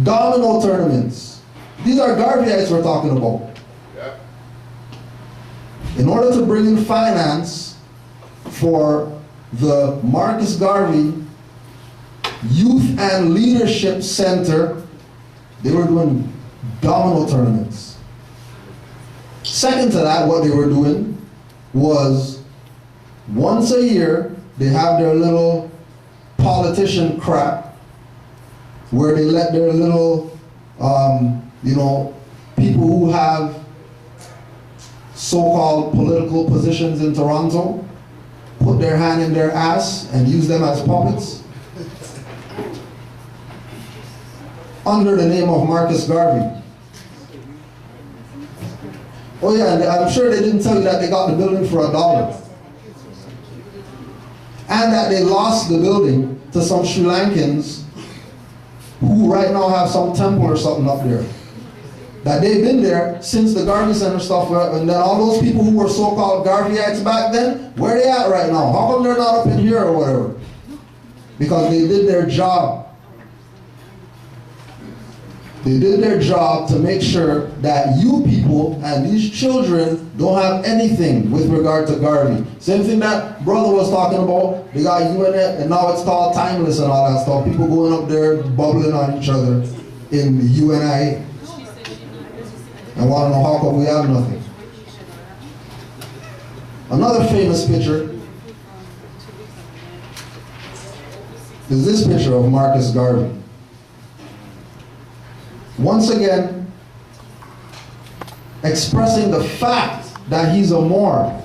Domino tournaments. These are Garveyites we're talking about. Yep. In order to bring in finance for the Marcus Garvey Youth and Leadership Center, they were doing domino tournaments. Second to that, what they were doing was once a year, they have their little politician crap where they let their little, people who have so-called political positions in Toronto put their hand in their ass and use them as puppets under the name of Marcus Garvey. Oh yeah, and I'm sure they didn't tell you that they got the building for $1. And that they lost the building to some Sri Lankans who right now have some temple or something up there. That they've been there since the Garvey Center stuff, and then all those people who were so-called Garveyites back then, where they at right now? How come they're not up in here or whatever? Because they did their job. They did their job to make sure that you people and these children don't have anything with regard to Garvey. Same thing that brother was talking about. They got UNIA, and now it's called timeless and all that stuff. People going up there bubbling on each other in the UNIA. And want to know how come we have nothing. Another famous picture is this picture of Marcus Garvey. Once again, expressing the fact that he's a Moor.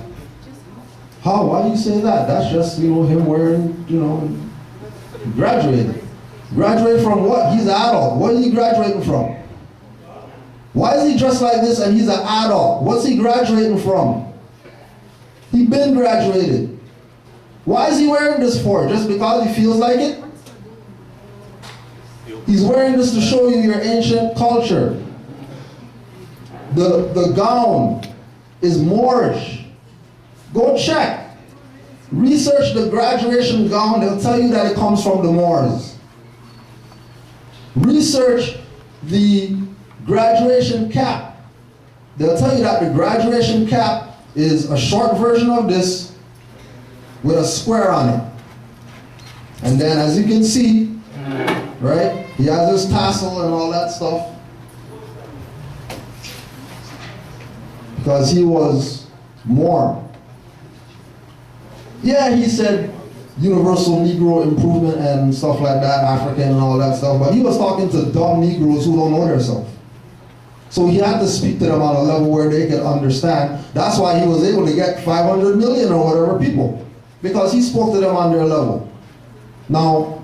How? Why do you say that? That's just, him wearing, graduated. Graduated from what? He's an adult. What is he graduating from? Why is he dressed like this and he's an adult? What's he graduating from? He been graduated. Why is he wearing this for? Just because he feels like it? He's wearing this to show you your ancient culture. The gown is Moorish. Go check. Research the graduation gown. They'll tell you that it comes from the Moors. Research the graduation cap. They'll tell you that the graduation cap is a short version of this with a square on it. And then as you can see, right, he has his tassel and all that stuff. Because he was Moor. Yeah, he said universal Negro improvement and stuff like that, African and all that stuff, but he was talking to dumb Negroes who don't know themselves. So he had to speak to them on a level where they could understand. That's why he was able to get 500 million or whatever people, because he spoke to them on their level. Now,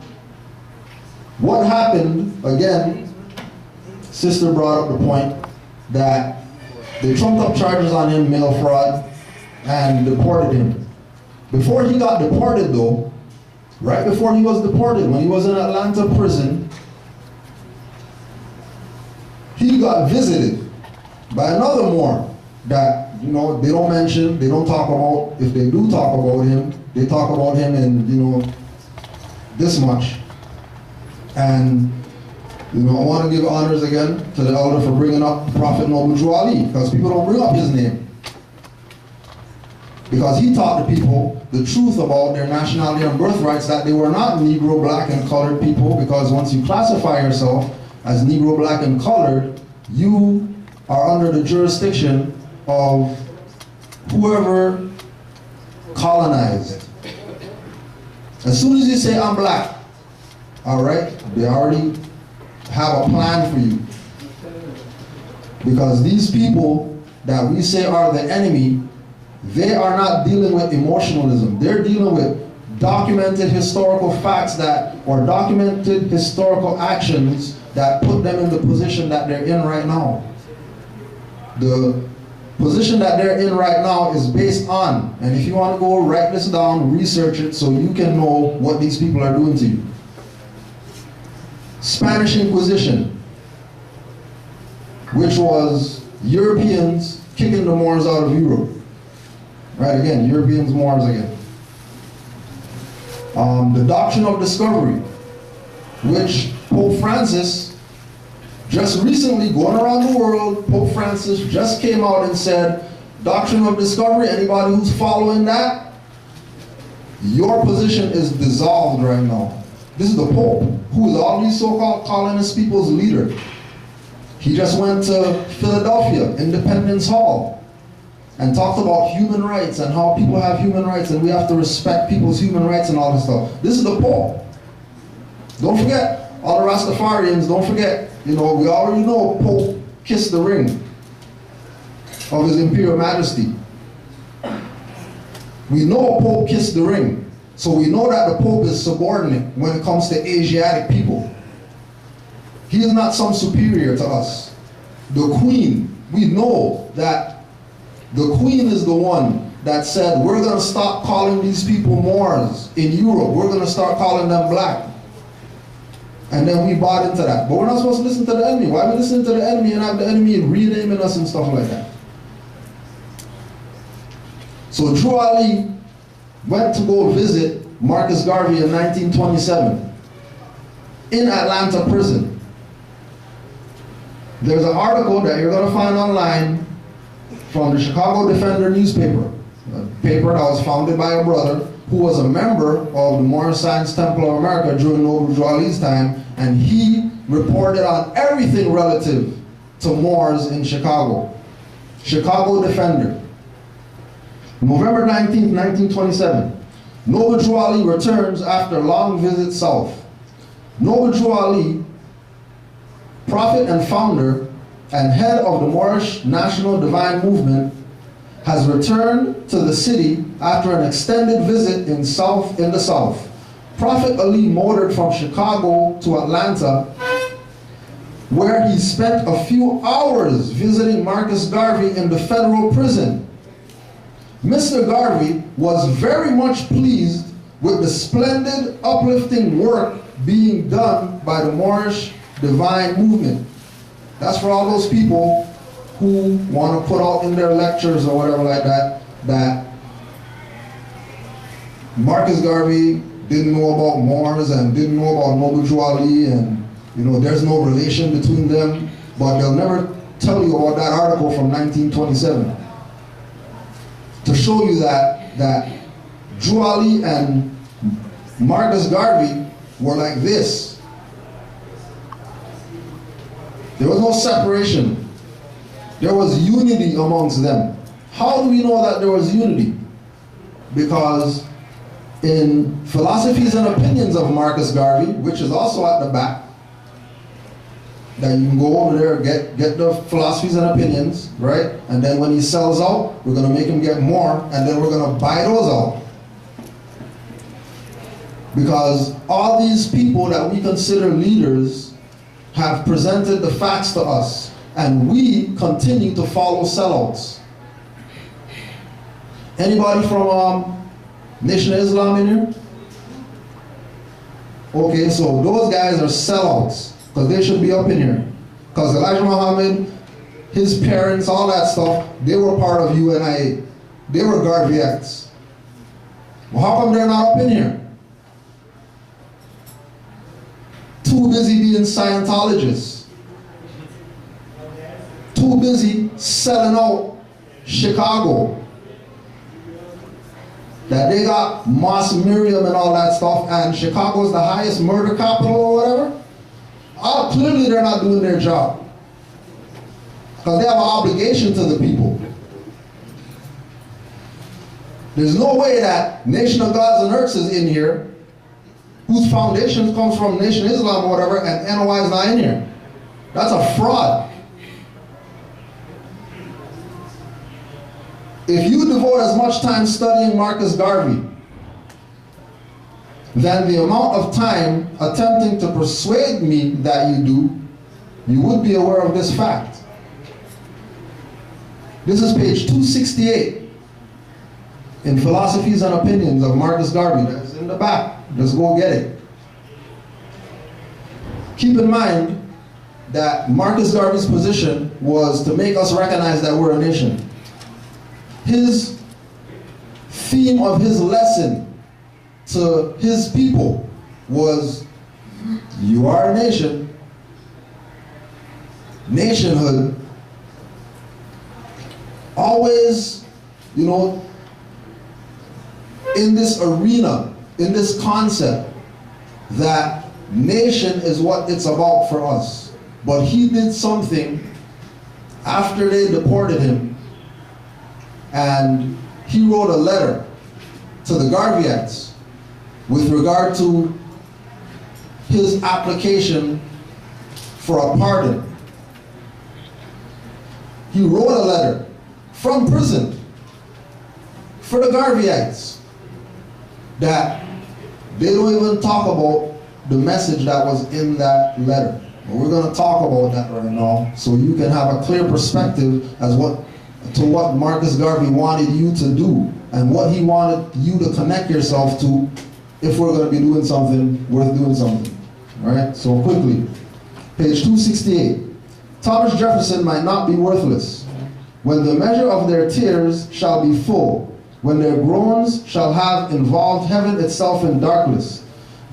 what happened, again, sister brought up the point that they trumped up charges on him, mail fraud, and deported him. Before he got deported though, right before he was deported, when he was in Atlanta prison, he got visited by another Moor that, they don't mention, they don't talk about. If they do talk about him, they talk about him in, this much. And, I want to give honors again to the elder for bringing up Prophet Noble Ali, because people don't bring up his name. Because he taught the people the truth about their nationality and birthrights, that they were not Negro, black, and colored people, because once you classify yourself as Negro, black, and colored, you are under the jurisdiction of whoever colonized. As soon as you say, I'm black, all right, they already have a plan for you. Because these people that we say are the enemy, they are not dealing with emotionalism. They're dealing with documented historical facts or documented historical actions that put them in the position that they're in right now. The position that they're in right now is based on, and if you want to go write this down, research it so you can know what these people are doing to you. Spanish Inquisition, which was Europeans kicking the Moors out of Europe. Right, again, Europeans, Moors again. The doctrine of discovery, which Pope Francis just recently, going around the world, Pope Francis just came out and said, doctrine of discovery, anybody who's following that, your position is dissolved right now. This is the Pope, who is all these so-called colonist people's leader. He just went to Philadelphia, Independence Hall, and talked about human rights and how people have human rights and we have to respect people's human rights and all this stuff. This is the Pope. Don't forget, all the Rastafarians, don't forget, we already know Pope kissed the ring of His Imperial Majesty. We know Pope kissed the ring. So we know that the Pope is subordinate when it comes to Asiatic people. He is not some superior to us. The Queen, we know that the Queen is the one that said, we're going to stop calling these people Moors in Europe. We're going to start calling them black. And then we bought into that. But we're not supposed to listen to the enemy. Why are we listening to the enemy and have the enemy renaming us and stuff like that? So Drew Ali went to go visit Marcus Garvey in 1927 in Atlanta prison. There's an article that you're going to find online from the Chicago Defender newspaper, a paper that was founded by a brother who was a member of the Moorish Science Temple of America during Noble Drew Ali's time, and he reported on everything relative to Moors in Chicago. Chicago Defender. November 19th, 1927. Noble Drew Ali returns after a long visit south. Noble Drew Ali, prophet and founder and head of the Moorish National Divine Movement, has returned to the city after an extended visit in the south. Prophet Ali motored from Chicago to Atlanta, where he spent a few hours visiting Marcus Garvey in the federal prison. Mr. Garvey was very much pleased with the splendid, uplifting work being done by the Moorish Divine Movement. That's for all those people who want to put out in their lectures or whatever like that, that Marcus Garvey didn't know about Moors and didn't know about Noble Drew Ali, and there's no relation between them, but they'll never tell you about that article from 1927 to show you that Drew Ali and Marcus Garvey were like this. There was no separation. There was unity amongst them. How do we know that there was unity? Because in Philosophies and Opinions of Marcus Garvey, which is also at the back, that you can go over there, get the Philosophies and Opinions, right? And then when he sells out, we're going to make him get more, and then we're going to buy those out. Because all these people that we consider leaders have presented the facts to us, and we continue to follow sellouts. Anybody from Nation of Islam in here? Okay, so those guys are sellouts, because they should be up in here. Because Elijah Muhammad, his parents, all that stuff, they were part of UNIA. They were Garveyites. Well, how come they're not up in here? Too busy being Scientologists. Too busy selling out Chicago. That they got Moss Miriam and all that stuff, and Chicago is the highest murder capital or whatever. Clearly they're not doing their job. Because they have an obligation to the people. There's no way that Nation of Gods and Earths is in here, whose foundation comes from Nation Islam or whatever, and NOI is not in here. That's a fraud. If you devote as much time studying Marcus Garvey than the amount of time attempting to persuade me that you do, you would be aware of this fact. This is page 268 in Philosophies and Opinions of Marcus Garvey. That's in the back. Just go get it. Keep in mind that Marcus Garvey's position was to make us recognize that we're a nation. His theme of his lesson to his people was, you are a nation, nationhood. Always, you know, in this arena, in this concept, that nation is what it's about for us. But he did something after they deported him, and he wrote a letter to the Garveyites with regard to his application for a pardon. He wrote a letter from prison for the Garveyites that they don't even talk about the message that was in that letter. But we're going to talk about that right now so you can have a clear perspective as to what Marcus Garvey wanted you to do and what he wanted you to connect yourself to if we're going to be doing something worth doing something. All right, so quickly, page 268. Thomas Jefferson might not be worthless when the measure of their tears shall be full, when their groans shall have involved heaven itself in darkness.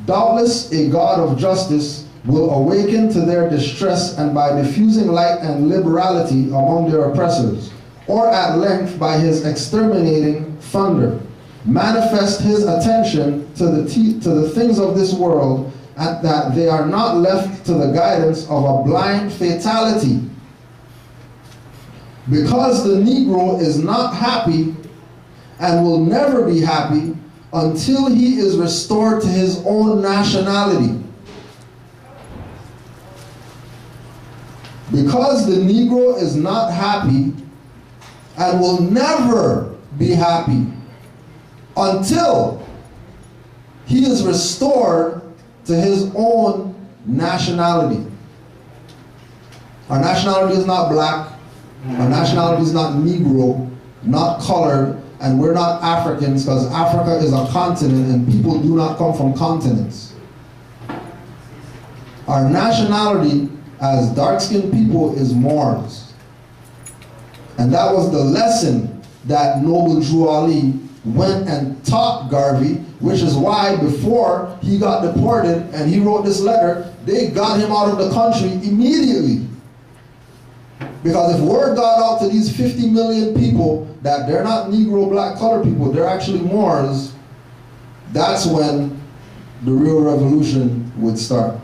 Doubtless a God of justice will awaken to their distress, and by diffusing light and liberality among their oppressors, or at length by his exterminating thunder, manifest his attention to the things of this world, and that they are not left to the guidance of a blind fatality. Because the Negro is not happy and will never be happy until he is restored to his own nationality. Because the Negro is not happy and will never be happy until he is restored to his own nationality. Our nationality is not black, our nationality is not Negro, not colored, and we're not Africans, because Africa is a continent and people do not come from continents. Our nationality as dark-skinned people is Moors. And that was the lesson that Noble Drew Ali went and taught Garvey, which is why before he got deported and he wrote this letter, they got him out of the country immediately. Because if word got out to these 50 million people that they're not Negro, black, colored people, they're actually Moors, that's when the real revolution would start.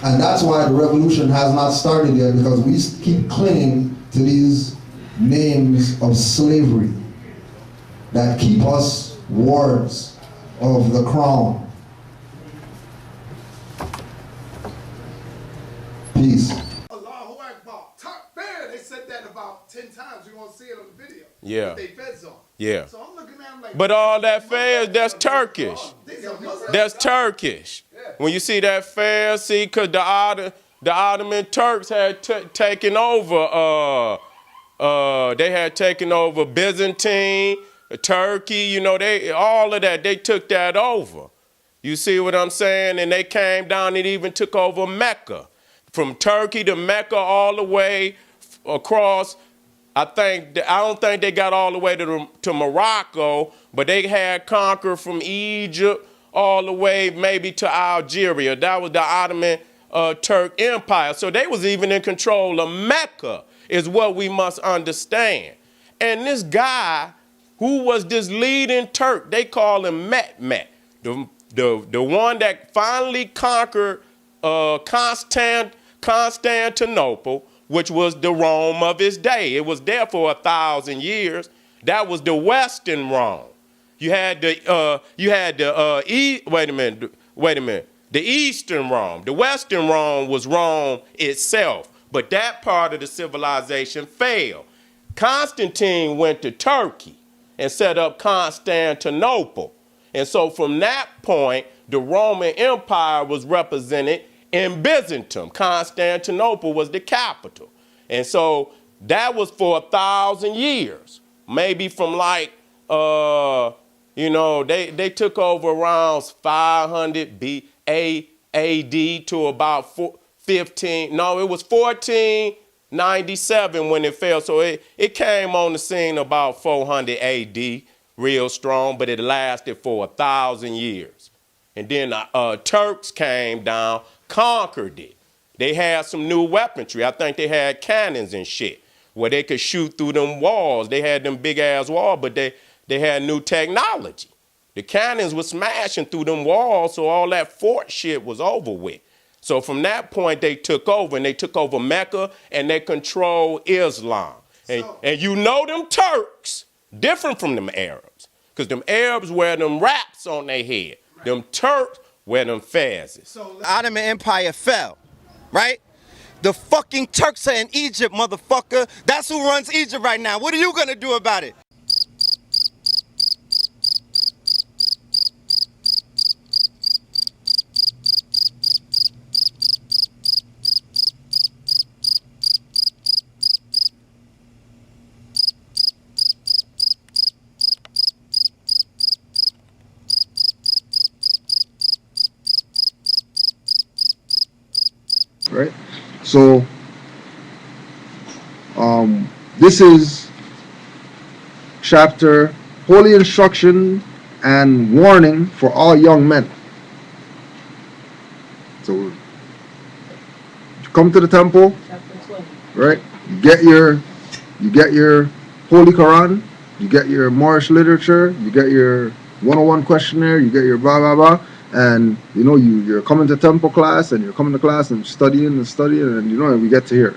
And that's why the revolution has not started yet, because we keep clinging to these names of slavery that keep us wards of the crown. Peace. Allahu Akbar. Fair, they said that about 10 times. You're going to see it on the video. Yeah. They feds on. Yeah. So I'm looking at them like, But all that fair, that's Turkish. That's Turkish. When you see that fair, see, because the Ottoman Turks had taken over, they had taken over Byzantine, Turkey, you know, all of that, they took that over. You see what I'm saying? And they came down and even took over Mecca. From Turkey to Mecca all the way across, I don't think they got all the way to Morocco, but they had conquered from Egypt all the way maybe to Algeria. That was the Ottoman Turk Empire. So they was even in control of Mecca, is what we must understand. And this guy, who was this leading Turk, they call him Mehmet, the one that finally conquered Constantinople, which was the Rome of his day. It was there for 1,000 years. That was the Western Rome. You had the the Eastern Rome. The Western Rome was Rome itself, but that part of the civilization failed. Constantine went to Turkey and set up Constantinople. And so from that point, the Roman Empire was represented in Byzantium. Constantinople was the capital. And so that was for 1,000 years. Maybe from like, they took over around 500 AD to about 1497 when it fell. So it came on the scene about 400 AD, real strong, but it lasted for 1,000 years. And then the Turks came down, conquered it. They had some new weaponry. I think they had cannons and shit where they could shoot through them walls. They had them big ass walls, but they had new technology. The cannons were smashing through them walls, so all that fort shit was over with. So from that point, they took over, and they took over Mecca, and they controlled Islam. And you know them Turks, different from them Arabs, because them Arabs wear them wraps on their head. Them Turks wear them fezzes. So the Ottoman Empire fell, right? The fucking Turks are in Egypt, motherfucker. That's who runs Egypt right now. What are you gonna do about it? Right? So, this is chapter Holy Instruction and Warning for All Young Men. So, you come to the temple, right? You get your Holy Quran, you get your Moorish literature, you get your 101 questionnaire, you get your blah blah blah. And you're coming to temple class, and you're coming to class and studying, and we get to here,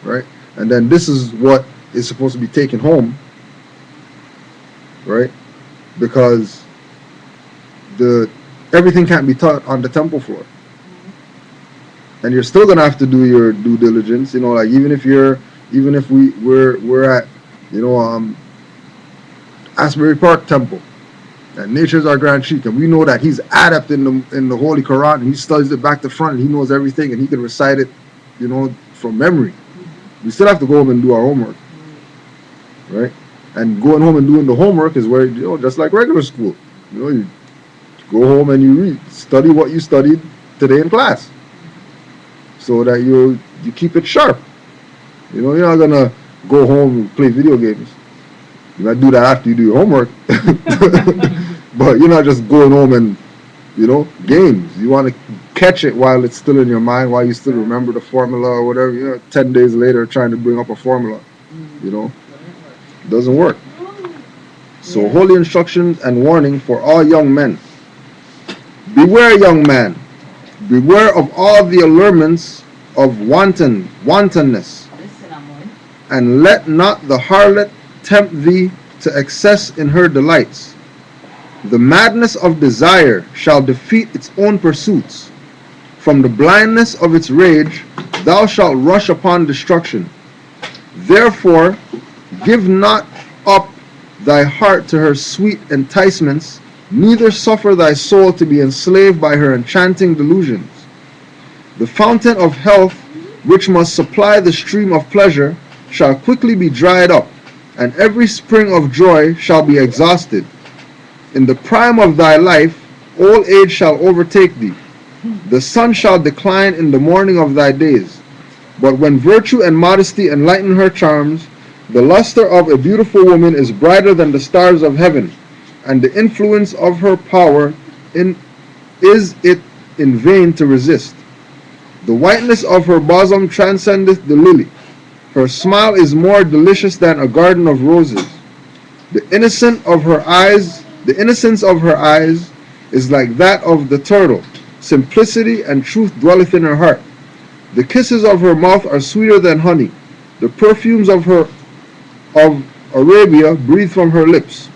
right? And then this is what is supposed to be taken home, right? Because everything can't be taught on the temple floor, and you're still gonna have to do your due diligence, like even if we're at Asbury Park Temple. And nature's our grand sheikh, and we know that he's adept in the Holy Quran, and he studies it back to front, and he knows everything, and he can recite it, from memory. We still have to go home and do our homework, right? And going home and doing the homework is where, just like regular school, you go home and you study what you studied today in class, so that you keep it sharp. You're not gonna go home and play video games. You might do that after you do your homework. But you're not just going home and, games. You want to catch it while it's still in your mind, while you still remember the formula or whatever. 10 days later trying to bring up a formula, it doesn't work. So holy instructions and warning for all young men. Beware, young man. Beware of all the allurements of wantonness. And let not the harlot tempt thee to excess in her delights. The madness of desire shall defeat its own pursuits. From the blindness of its rage thou shalt rush upon destruction. Therefore give not up thy heart to her sweet enticements, neither suffer thy soul to be enslaved by her enchanting delusions. The fountain of health, which must supply the stream of pleasure, shall quickly be dried up, and every spring of joy shall be exhausted. In the prime of thy life, old age shall overtake thee. The sun shall decline in the morning of thy days. But when virtue and modesty enlighten her charms, the luster of a beautiful woman is brighter than the stars of heaven, and the influence of her power is it in vain to resist. The whiteness of her bosom transcendeth the lily. Her smile is more delicious than a garden of roses. The innocence of her eyes is like that of the turtle. Simplicity and truth dwelleth in her heart. The kisses of her mouth are sweeter than honey. The perfumes of Arabia breathe from her lips.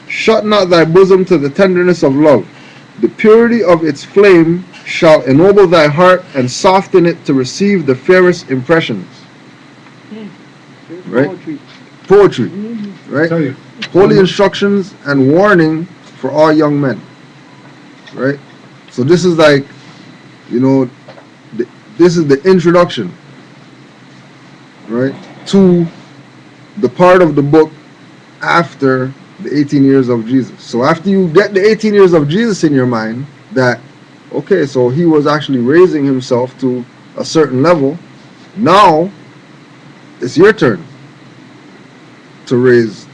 Shut not thy bosom to the tenderness of love. The purity of its flame shall ennoble thy heart and soften it to receive the fairest impressions. Right? poetry, right? Tell you. Holy instructions and warning for all young men, right? So this is like, you know, this is the introduction, right, to the part of the book after the 18 years of Jesus. So after you get the 18 years of Jesus in your mind, that, okay, so he was actually raising himself to a certain level, now it's your turn to raise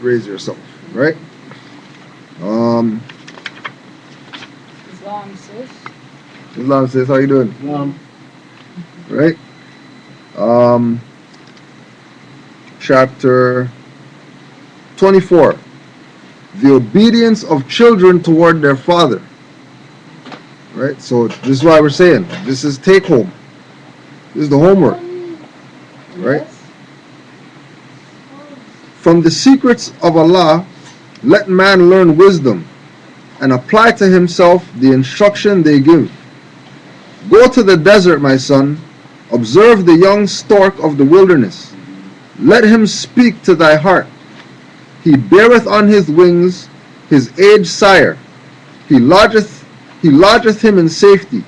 yourself, right? Islam says, how you doing? Right? Chapter 24. The obedience of children toward their father. Right? So this is why we're saying, this is take home. This is the homework. Right? From the secrets of Allah, let man learn wisdom and apply to himself the instruction they give. Go to the desert, my son. Observe the young stork of the wilderness. Let him speak to thy heart. He beareth on his wings his aged sire. He lodgeth him in safety,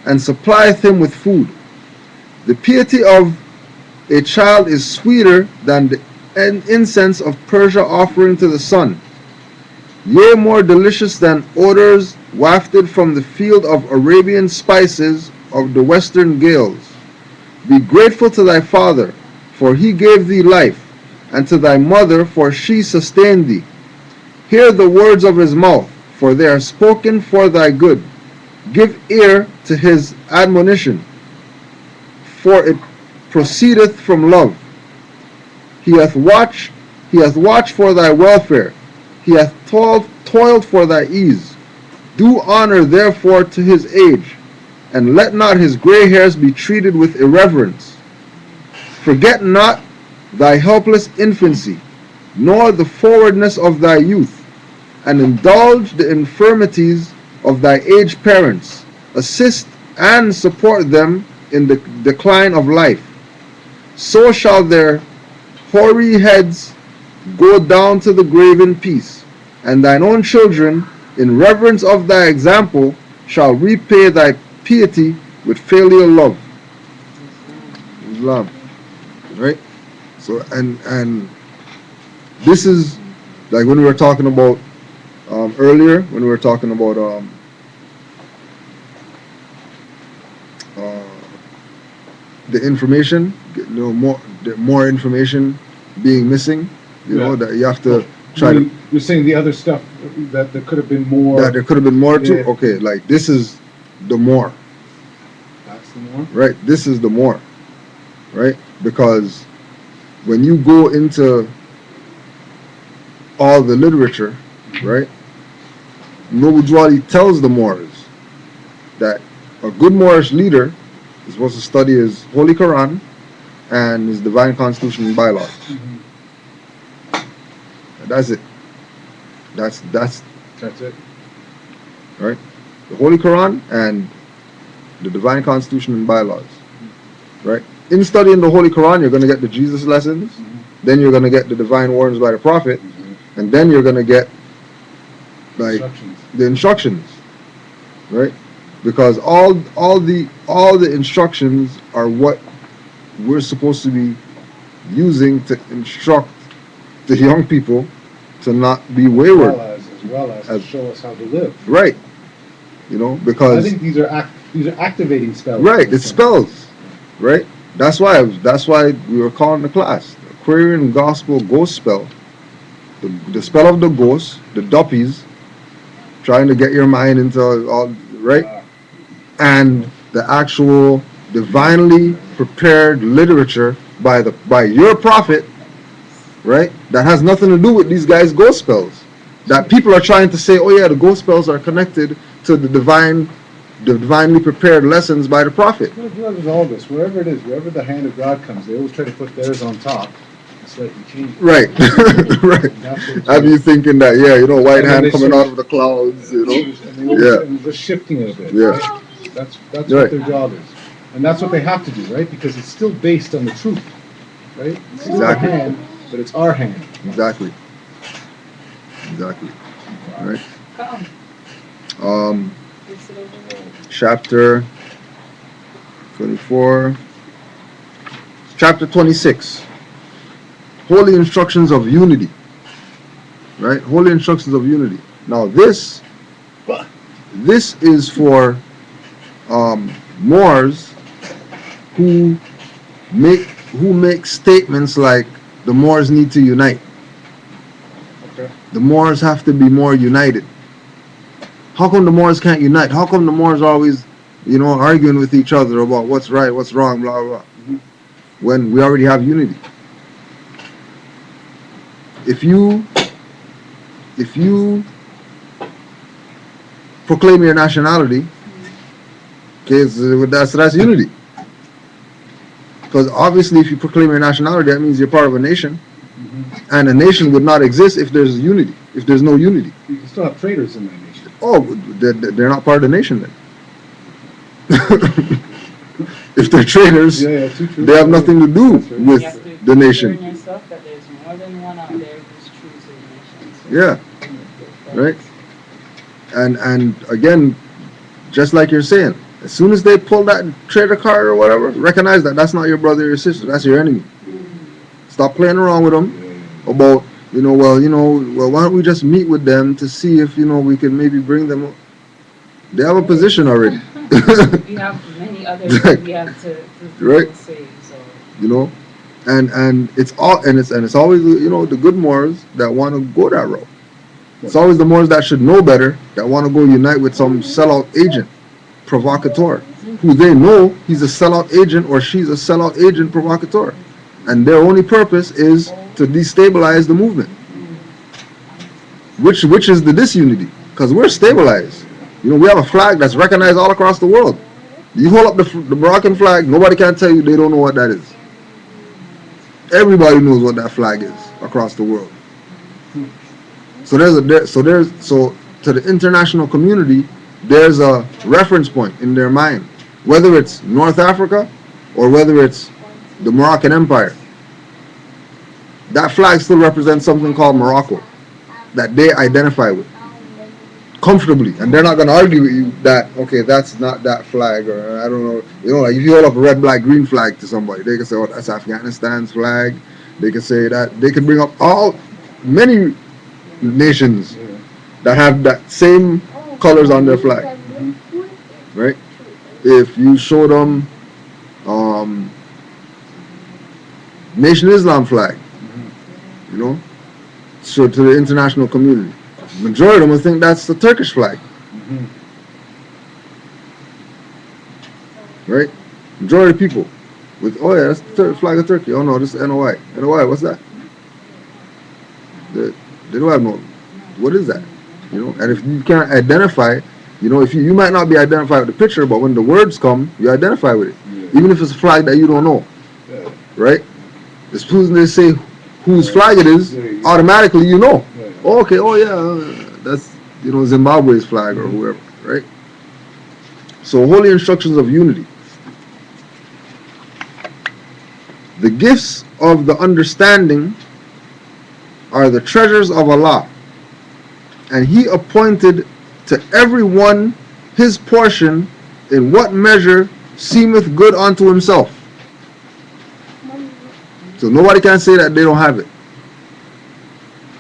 and supplieth him with food. The piety of a child is sweeter than the incense of Persia offering to the sun, yea, more delicious than odors wafted from the field of Arabian spices of the western gales. Be grateful to thy father, for he gave thee life, and to thy mother, for she sustained thee. Hear the words of his mouth, for they are spoken for thy good. Give ear to his admonition, for it proceedeth from love. He hath watched for thy welfare. He hath toiled for thy ease. Do honor therefore to his age, and let not his gray hairs be treated with irreverence. Forget not thy helpless infancy, nor the forwardness of thy youth, and indulge the infirmities of thy aged parents. Assist and support them in the decline of life. So shall their hoary heads go down to the grave in peace, and thine own children, in reverence of thy example, shall repay thy piety with filial love. Islam, right? So and this is like when we were talking about earlier, when we were talking about the information, more information being missing. You know that you have to try to. You're saying the other stuff that there could have been more. That there could have been more too. Okay, like this is the more. That's the more. Right. This is the more. Right, because when you go into all the literature, right, Nobujwali tells the Moors that a good Moorish leader is supposed to study his Holy Quran and his divine constitution and bylaws. That's it. That's it. Right? The Holy Quran and the divine constitution and bylaws. Right? In studying the Holy Quran, you're going to get the Jesus lessons, then you're going to get the divine warnings by the Prophet, and then you're going to get like the instructions. Right? Because all the instructions are what we're supposed to be using to instruct the young people to not be wayward, as well as to show us how to live. Right? You know, because I think these are activating spells. Right, it's spells. Right? That's why we were calling the class the Aquarian Gospel Ghost Spell. The spell of the ghosts, the duppies, trying to get your mind into all right, and the actual divinely prepared literature by your prophet, right? That has nothing to do with these guys' ghost spells. That people are trying to say, oh yeah, the ghost spells are connected to the divinely prepared lessons by the prophet. What is all this? Wherever it is, wherever the hand of God comes, they always try to put theirs on top and slightly change it. Right, right. Have you thinking that, white hand coming out of the clouds, And just shifting it a bit. Yeah. Right? That's what their job is. And that's what they have to do, right? Because it's still based on the truth, right? It's still Exactly. the hand but it's our hand. Exactly. All right. Chapter 24. Chapter 26. Holy instructions of unity. Right? Holy instructions of unity. Now this is for Moors who make statements like the Moors need to unite. Okay. The Moors have to be more united. How come the Moors can't unite? How come the Moors are always, arguing with each other about what's right, what's wrong, blah, blah, blah, when we already have unity? If you proclaim your nationality, okay, so that's unity. Because obviously if you proclaim your nationality, that means you're part of a nation. And a nation would not exist if there's unity, if there's no unity. You can still have traitors in that nation. Oh, they're not part of the nation then. If they're traitors, they have nothing to do with the nation. Yourself that there's more than one out there who's true to the nation. Yeah, right. And again, just like you're saying, as soon as they pull that traitor card or whatever, recognize that that's not your brother or your sister. That's your enemy. Stop playing around with them about, well, why don't we just meet with them to see if, we can maybe bring them up. They have a position already. We have many others that we have to right? save, so. And it's always, the good Moors that want to go that route. It's always the Moors that should know better that want to go unite with some sellout agent, provocateur, who they know he's a sellout agent or she's a sellout agent, provocateur. And their only purpose is to destabilize the movement, which is the disunity, because we're stabilized. We have a flag that's recognized all across the world. You hold up the Moroccan flag, nobody can tell you they don't know what that is. Everybody knows what that flag is across the world. So to the international community, there's a reference point in their mind, whether it's North Africa or whether it's the Moroccan Empire. That flag still represents something called Morocco that they identify with comfortably, and they're not going to argue with you that, okay, that's not that flag, or I don't know, like if you hold up a red, black, green flag to somebody, they can say, oh, that's Afghanistan's flag. They can say that. They can bring up many nations that have that same colors on their flag, right? If you show them Nation Islam flag, so to the international community, majority of them will think that's the Turkish flag, right? Majority of people with, oh yeah, that's the flag of Turkey. Oh no, this is NOI. NOI, what's that? They don't have no. What is that? And if you can't identify, if you might not be identified with the picture, but when the words come, you identify with it, even if it's a flag that you don't know, right? As soon as they say whose flag it is, automatically you know. Oh, okay, oh yeah, that's Zimbabwe's flag or whoever, right? So holy instructions of unity. The gifts of the understanding are the treasures of Allah, and He appointed to every one his portion in what measure seemeth good unto himself. So nobody can say that they don't have it.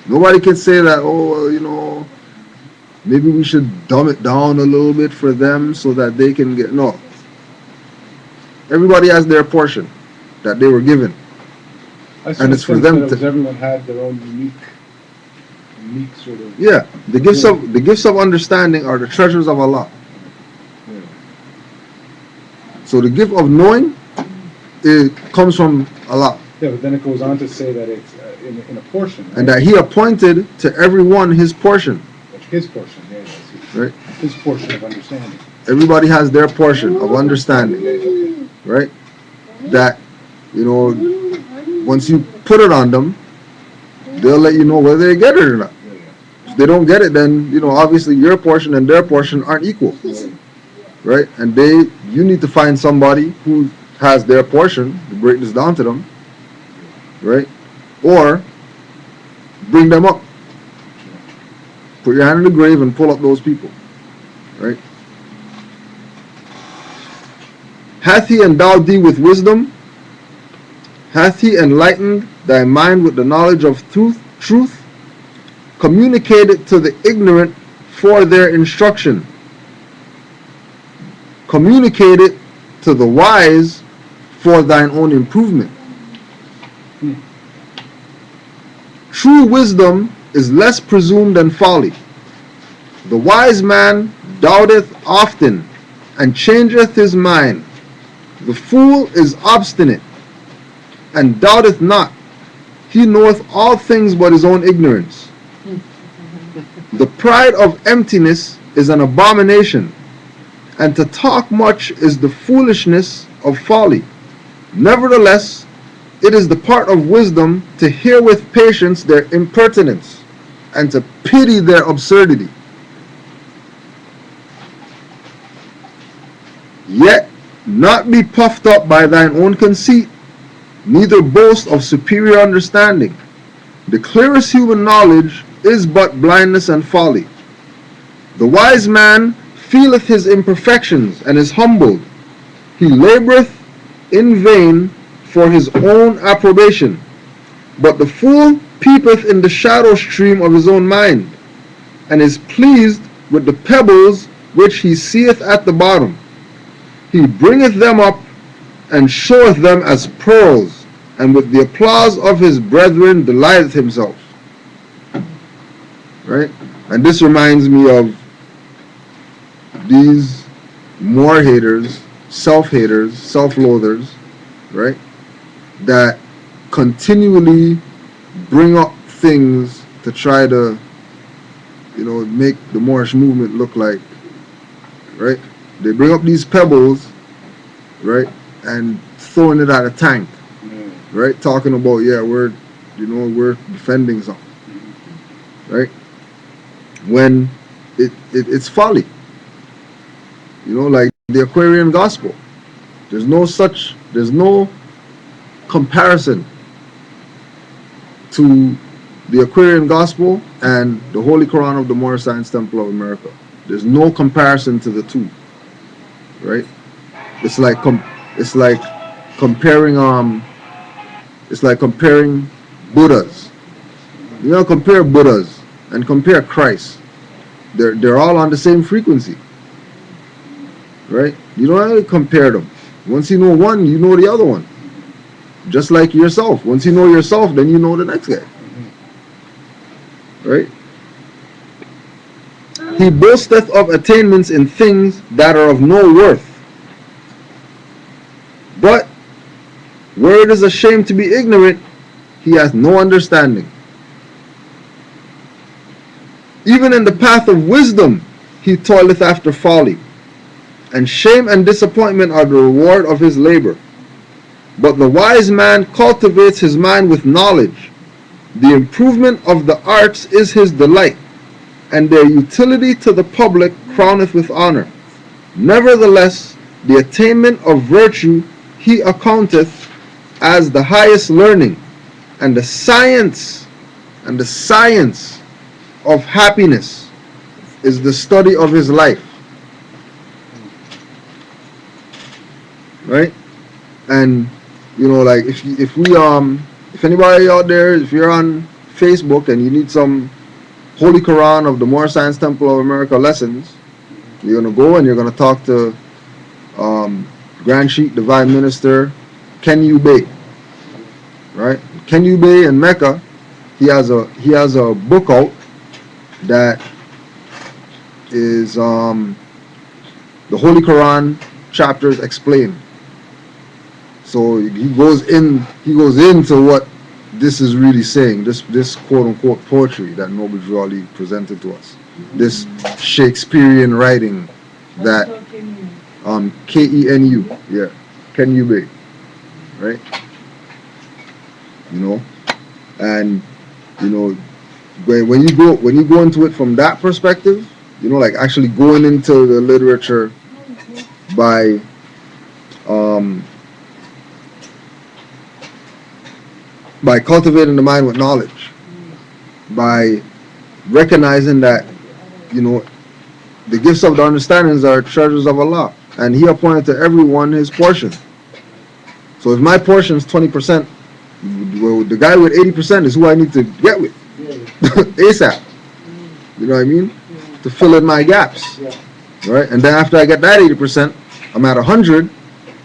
Nobody can say that, oh, maybe we should dumb it down a little bit for them so that they can get. No. Everybody has their portion that they were given. And it's for them to. Everyone had their own unique sort of. Yeah, the gifts of understanding are the treasures of Allah. Yeah. So the gift of knowing, it comes from Allah. Yeah, but then it goes on to say that it's in a portion. Right? And that He appointed to everyone his portion. His portion, yeah. Right? His portion of understanding. Everybody has their portion of understanding. Right? That, once you put it on them, they'll let you know whether they get it or not. If they don't get it, then, obviously your portion and their portion aren't equal. Right? And you need to find somebody who has their portion to break this down to them. Right? or bring them up. Put your hand in the grave and pull up those people, right? Hath he endowed thee with wisdom? Hath he enlightened thy mind with the knowledge of truth? Communicate it to the ignorant for their instruction. Communicate it to the wise for thine own improvement. True wisdom is less presumed than folly. The wise man doubteth often, and changeth his mind. The fool is obstinate, and doubteth not. He knoweth all things but his own ignorance. The pride of emptiness is an abomination, and to talk much is the foolishness of folly. Nevertheless, it is the part of wisdom to hear with patience their impertinence, and to pity their absurdity. Yet not be puffed up by thine own conceit, neither boast of superior understanding. The clearest human knowledge is but blindness and folly. The wise man feeleth his imperfections and is humbled. He laboureth in vain for his own approbation. But the fool peepeth in the shadow stream of his own mind, and is pleased with the pebbles which he seeth at the bottom. He bringeth them up, and showeth them as pearls, and with the applause of his brethren delighteth himself. Right? And this reminds me of these Moor haters, self-haters, self-loathers, right? That continually bring up things to try to, make the Moorish movement look like, right? They bring up these pebbles, right, and throwing it at a tank, right? Talking about, we're defending something, right? When it's folly, like the Aquarian gospel. There's no comparison to the Aquarian gospel and the Holy Quran of the Moorish Science Temple of America. There's no comparison to the two. Right? It's like comparing Buddhas. Compare Buddhas and compare Christ. They're all on the same frequency. Right? You don't have to compare them. Once you know one, you know the other one. Just like yourself. Once you know yourself, then you know the next guy. Right? He boasteth of attainments in things that are of no worth. But where it is a shame to be ignorant, he hath no understanding. Even in the path of wisdom, he toileth after folly. And shame and disappointment are the reward of his labor. But the wise man cultivates his mind with knowledge. The improvement of the arts is his delight, and their utility to the public crowneth with honor. Nevertheless, the attainment of virtue he accounteth as the highest learning, and the science of happiness is the study of his life. Right? And like if anybody out there, if you're on Facebook and you need some Holy Quran of the Moorish Science Temple of America lessons, you're gonna go and you're gonna talk to Grand Sheikh Divine Minister Ken Ubay. Right? Ken Ubay in Mecca, he has a book out that is the Holy Quran chapters explained. So he goes into what this is really saying, this quote unquote poetry that Noble Drew Ali presented to us, this Shakespearean writing that Kenu, Ken Ubay, right? And when you go into it from that perspective, like actually going into the literature by by cultivating the mind with knowledge, by recognizing that, you know, the gifts of the understandings are treasures of Allah, and He appointed to everyone his portion. So if my portion is 20%, well, the guy with 80% is who I need to get with ASAP. You know what I mean? To fill in my gaps, right? And then after I get that 80%, I'm at 100.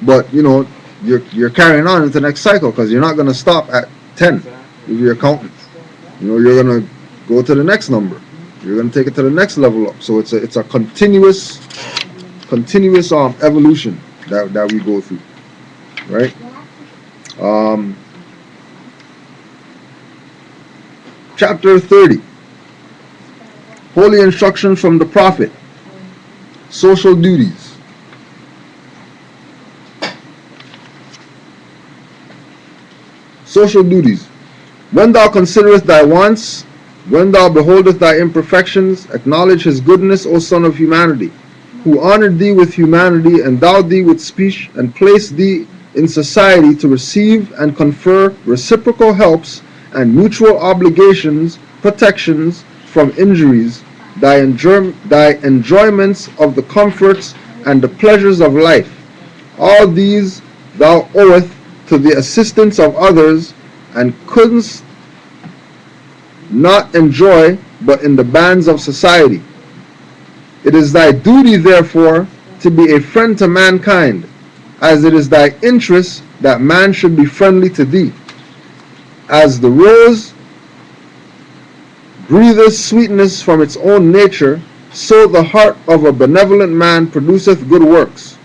But you know, you're carrying on into the next cycle because you're not going to stop at 10 if you're accountant. You know, you're going to go to the next number. You're going to take it to the next level up. So it's a continuous evolution that we go through, right? Chapter 30. Holy instruction from the Prophet. Social duties. Social duties. When thou considerest thy wants, when thou beholdest thy imperfections, acknowledge his goodness, O son of humanity, who honored thee with humanity, endowed thee with speech, and placed thee in society to receive and confer reciprocal helps and mutual obligations, protections from injuries, thy enjoyments of the comforts and the pleasures of life. All these thou owest to the assistance of others, and couldst not enjoy but in the bands of society. It is thy duty, therefore, to be a friend to mankind, as it is thy interest that man should be friendly to thee. As the rose breatheth sweetness from its own nature, so the heart of a benevolent man produceth good works.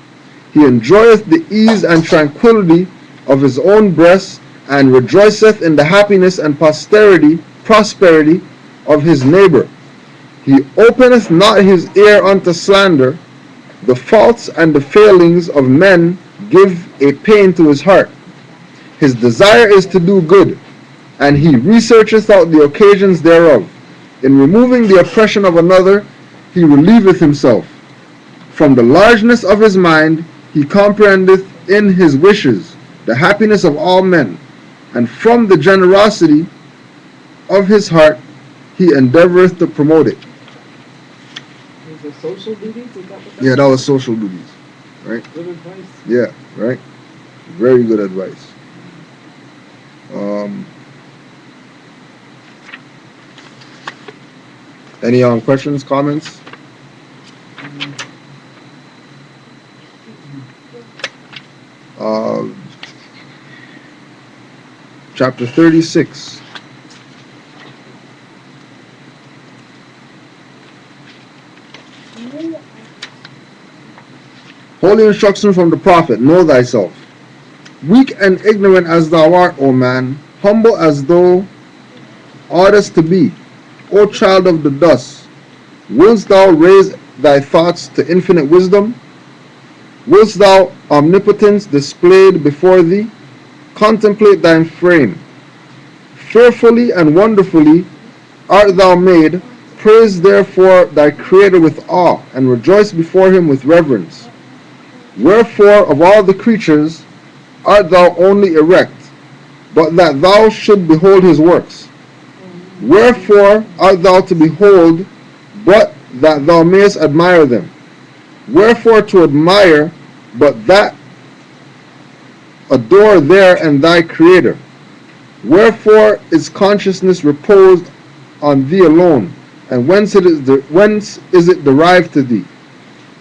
He enjoyeth the ease and tranquillity of his own breast, and rejoiceth in the happiness and prosperity of his neighbor. He openeth not his ear unto slander. The faults and the failings of men give a pain to his heart. His desire is to do good, and he researcheth out the occasions thereof. In removing the oppression of another, he relieveth himself. From the largeness of his mind, he comprehendeth in his wishes the happiness of all men, and from the generosity of his heart, he endeavoreth to promote it. Is it social duties? Yeah, that was social duties, right? Good advice. Yeah, right? Very good advice. Any questions, comments? Chapter 36. Holy instruction from the Prophet, know thyself. Weak and ignorant as thou art, O man, humble as thou oughtest to be, O child of the dust, wilt thou raise thy thoughts to infinite wisdom? Wilt thou omnipotence displayed before thee? Contemplate thine frame. Fearfully and wonderfully art thou made. Praise therefore thy Creator with awe, and rejoice before him with reverence. Wherefore of all the creatures art thou only erect, but that thou should behold his works? Wherefore art thou to behold, but that thou mayest admire them? Wherefore to admire, but that adore there and thy Creator? Wherefore is consciousness reposed on thee alone, and whence is it derived to thee?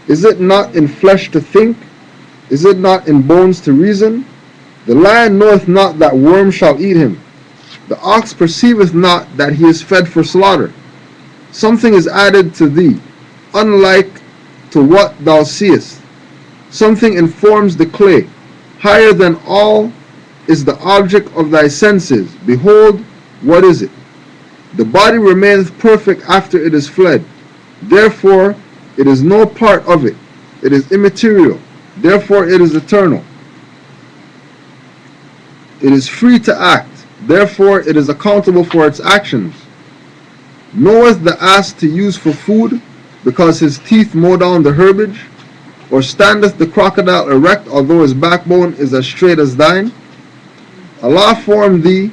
Is it not in flesh to think? Is it not in bones to reason? The lion knoweth not that worms shall eat him. The ox perceiveth not that he is fed for slaughter. Something is added to thee, unlike to what thou seest. Something informs the clay. Higher than all is the object of thy senses. Behold, what is it? The body remaineth perfect after it is fled. Therefore, it is no part of it. It is immaterial. Therefore, it is eternal. It is free to act. Therefore, it is accountable for its actions. Knoweth the ass to use for food, because his teeth mow down the herbage? Or standeth the crocodile erect, although his backbone is as straight as thine? Allah formed thee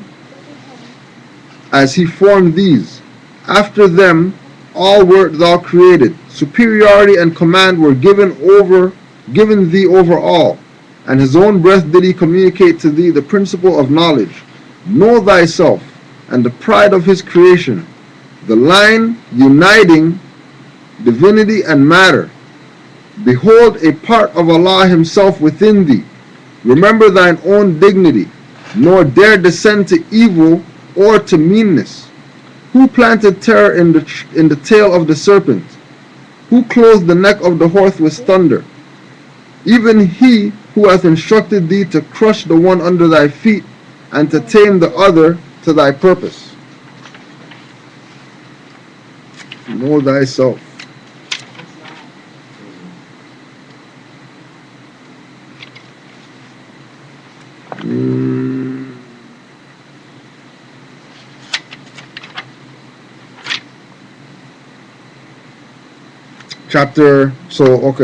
as he formed these. After them all wert thou created. Superiority and command were given thee over all, and his own breath did he communicate to thee the principle of knowledge. Know thyself, and the pride of his creation, the line uniting divinity and matter. Behold a part of Allah himself within thee. Remember thine own dignity, nor dare descend to evil or to meanness. Who planted terror in the tail of the serpent? Who clothed the neck of the horse with thunder? Even he who hath instructed thee to crush the one under thy feet, and to tame the other to thy purpose. Know thyself. Chapter, so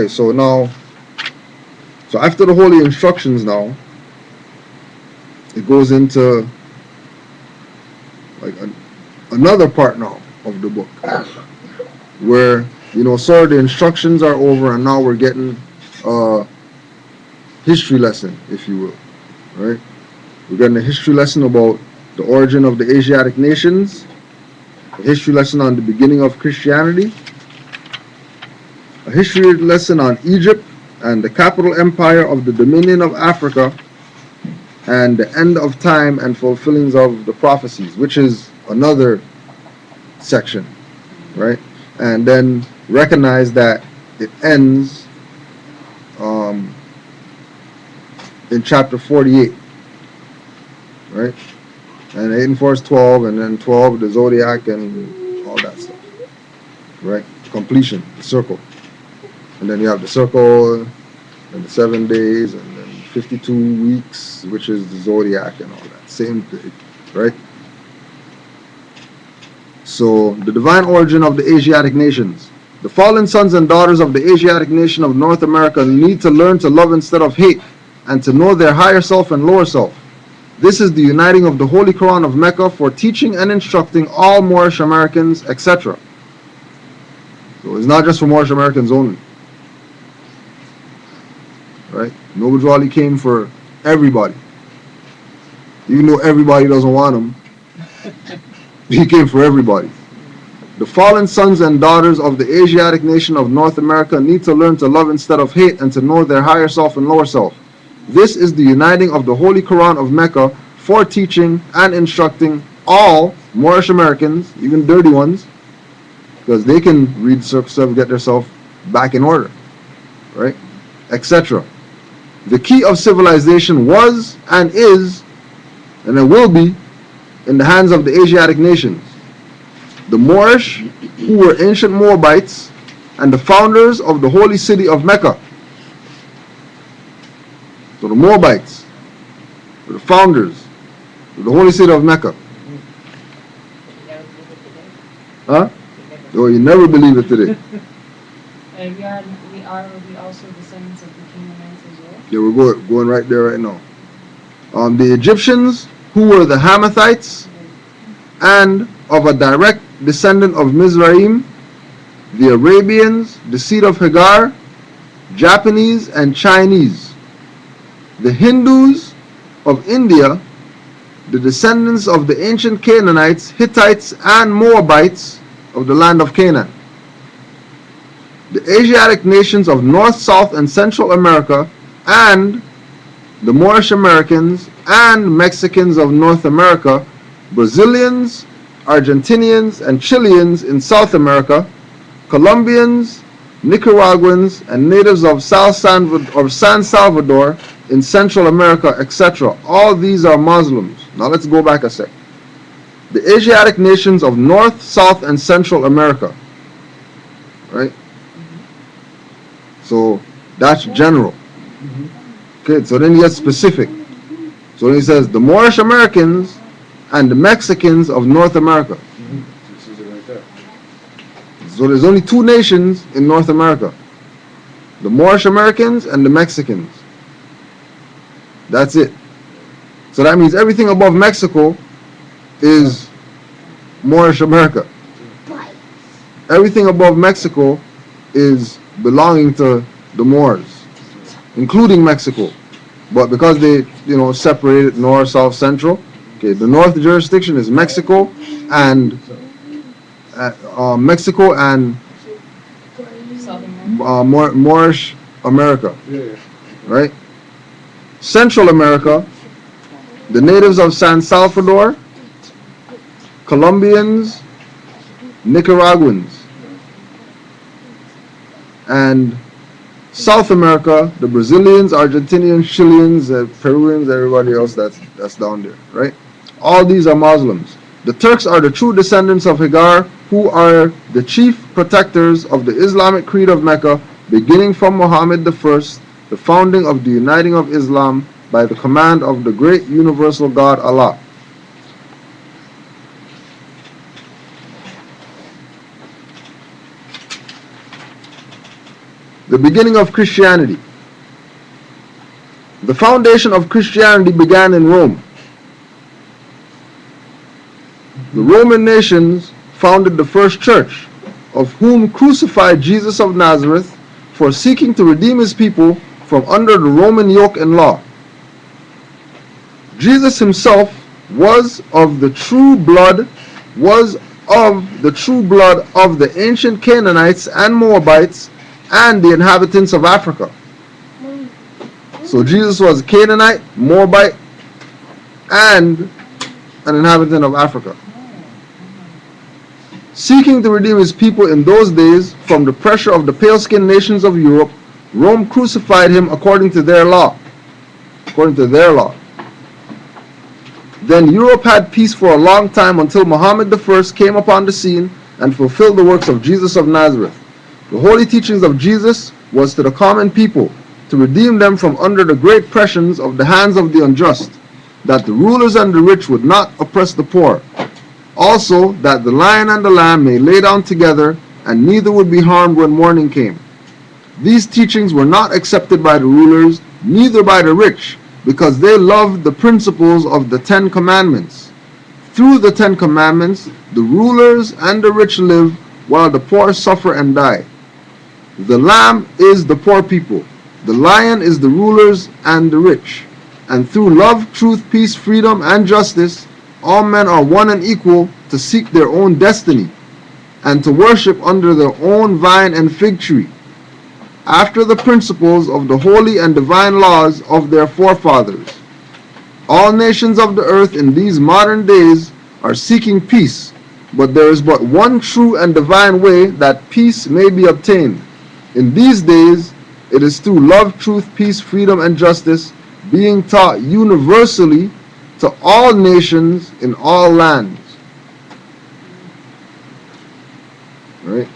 after the holy instructions now, it goes into like another part now of the book, where, so the instructions are over, and now we're getting a history lesson, if you will, right? We're getting a history lesson about the origin of the Asiatic nations, a history lesson on the beginning of Christianity, a history lesson on Egypt and the capital empire of the Dominion of Africa, and the end of time and fulfillings of the prophecies, which is another section, right? And then recognize that it ends in chapter 48, right? And 8 and 4 is 12, and then 12 the zodiac and all that stuff, right? Completion, the circle. And then you have the circle and the 7 days and then 52 weeks, which is the zodiac and all that. Same thing, right? So, the divine origin of the Asiatic nations. The fallen sons and daughters of the Asiatic nation of North America need to learn to love instead of hate, and to know their higher self and lower self. This is the uniting of the Holy Quran of Mecca for teaching and instructing all Moorish Americans, etc. So it's not just for Moorish Americans only. Right? Noble Drew Ali came for everybody. Even though everybody doesn't want him, he came for everybody. The fallen sons and daughters of the Asiatic nation of North America need to learn to love instead of hate, and to know their higher self and lower self. This is the uniting of the Holy Quran of Mecca for teaching and instructing all Moorish Americans, even dirty ones, because they can read the Circle 7, get themselves back in order, right? Etc. The key of civilization was and is, and it will be, in the hands of the Asiatic nations. The Moorish, who were ancient Moabites and the founders of the holy city of Mecca. So the Moabites were the founders of the holy city of Mecca. Huh? Oh, you never believe it today. We also descendants of the Canaanites as well. Yeah, we're going right there right now. The Egyptians, who were the Hamathites, and of a direct descendant of Mizraim, the Arabians, the seed of Hagar, Japanese and Chinese. The Hindus of India, the descendants of the ancient Canaanites, Hittites and Moabites of the land of Canaan. The Asiatic nations of North, South and Central America, and the Moorish Americans and Mexicans of North America, Brazilians, Argentinians and Chileans in South America, Colombians, Nicaraguans and natives of San Salvador in Central America, etc. All these are Muslims. Now let's go back a sec. The Asiatic nations of North, South and Central America, right? So that's general. Okay, so then he gets specific. So he says the Moorish Americans and the Mexicans of North America. So there's only two nations in North America: the Moorish Americans and the Mexicans. That's it. So that means everything above Mexico is Moorish America. Everything above Mexico is belonging to the Moors, including Mexico. But because they, separated north, south, central, okay, the north jurisdiction is Mexico and Moorish America, right? Central America, the natives of San Salvador, Colombians, Nicaraguans, and South America, the Brazilians, Argentinians, Chileans, Peruvians, everybody else that's down there, right? All these are Muslims. The Turks are the true descendants of Hagar, who are the chief protectors of the Islamic creed of Mecca, beginning from Muhammad I, the founding of the uniting of Islam by the command of the great universal God Allah. The beginning of Christianity. The foundation of Christianity began in Rome. The Roman nations founded the first church, of whom crucified Jesus of Nazareth for seeking to redeem his people from under the Roman yoke and law. Jesus himself was of the true blood of the ancient Canaanites and Moabites and the inhabitants of Africa. So Jesus was a Canaanite, Moabite, and an inhabitant of Africa. Seeking to redeem his people in those days from the pressure of the pale-skinned nations of Europe, Rome crucified him according to their law. Then Europe had peace for a long time until Muhammad I came upon the scene and fulfilled the works of Jesus of Nazareth. The holy teachings of Jesus was to the common people, to redeem them from under the great pressions of the hands of the unjust, that the rulers and the rich would not oppress the poor. Also, that the lion and the lamb may lay down together, and neither would be harmed when morning came. These teachings were not accepted by the rulers, neither by the rich, because they loved the principles of the 10 Commandments. Through the 10 Commandments, the rulers and the rich live, while the poor suffer and die. The lamb is the poor people, the lion is the rulers and the rich. And through love, truth, peace, freedom, and justice, all men are one and equal to seek their own destiny, and to worship under their own vine and fig tree, after the principles of the holy and divine laws of their forefathers. All nations of the earth in these modern days are seeking peace, but there is but one true and divine way that peace may be obtained. In these days, it is through love, truth, peace, freedom, and justice, being taught universally to all nations in all lands. Right?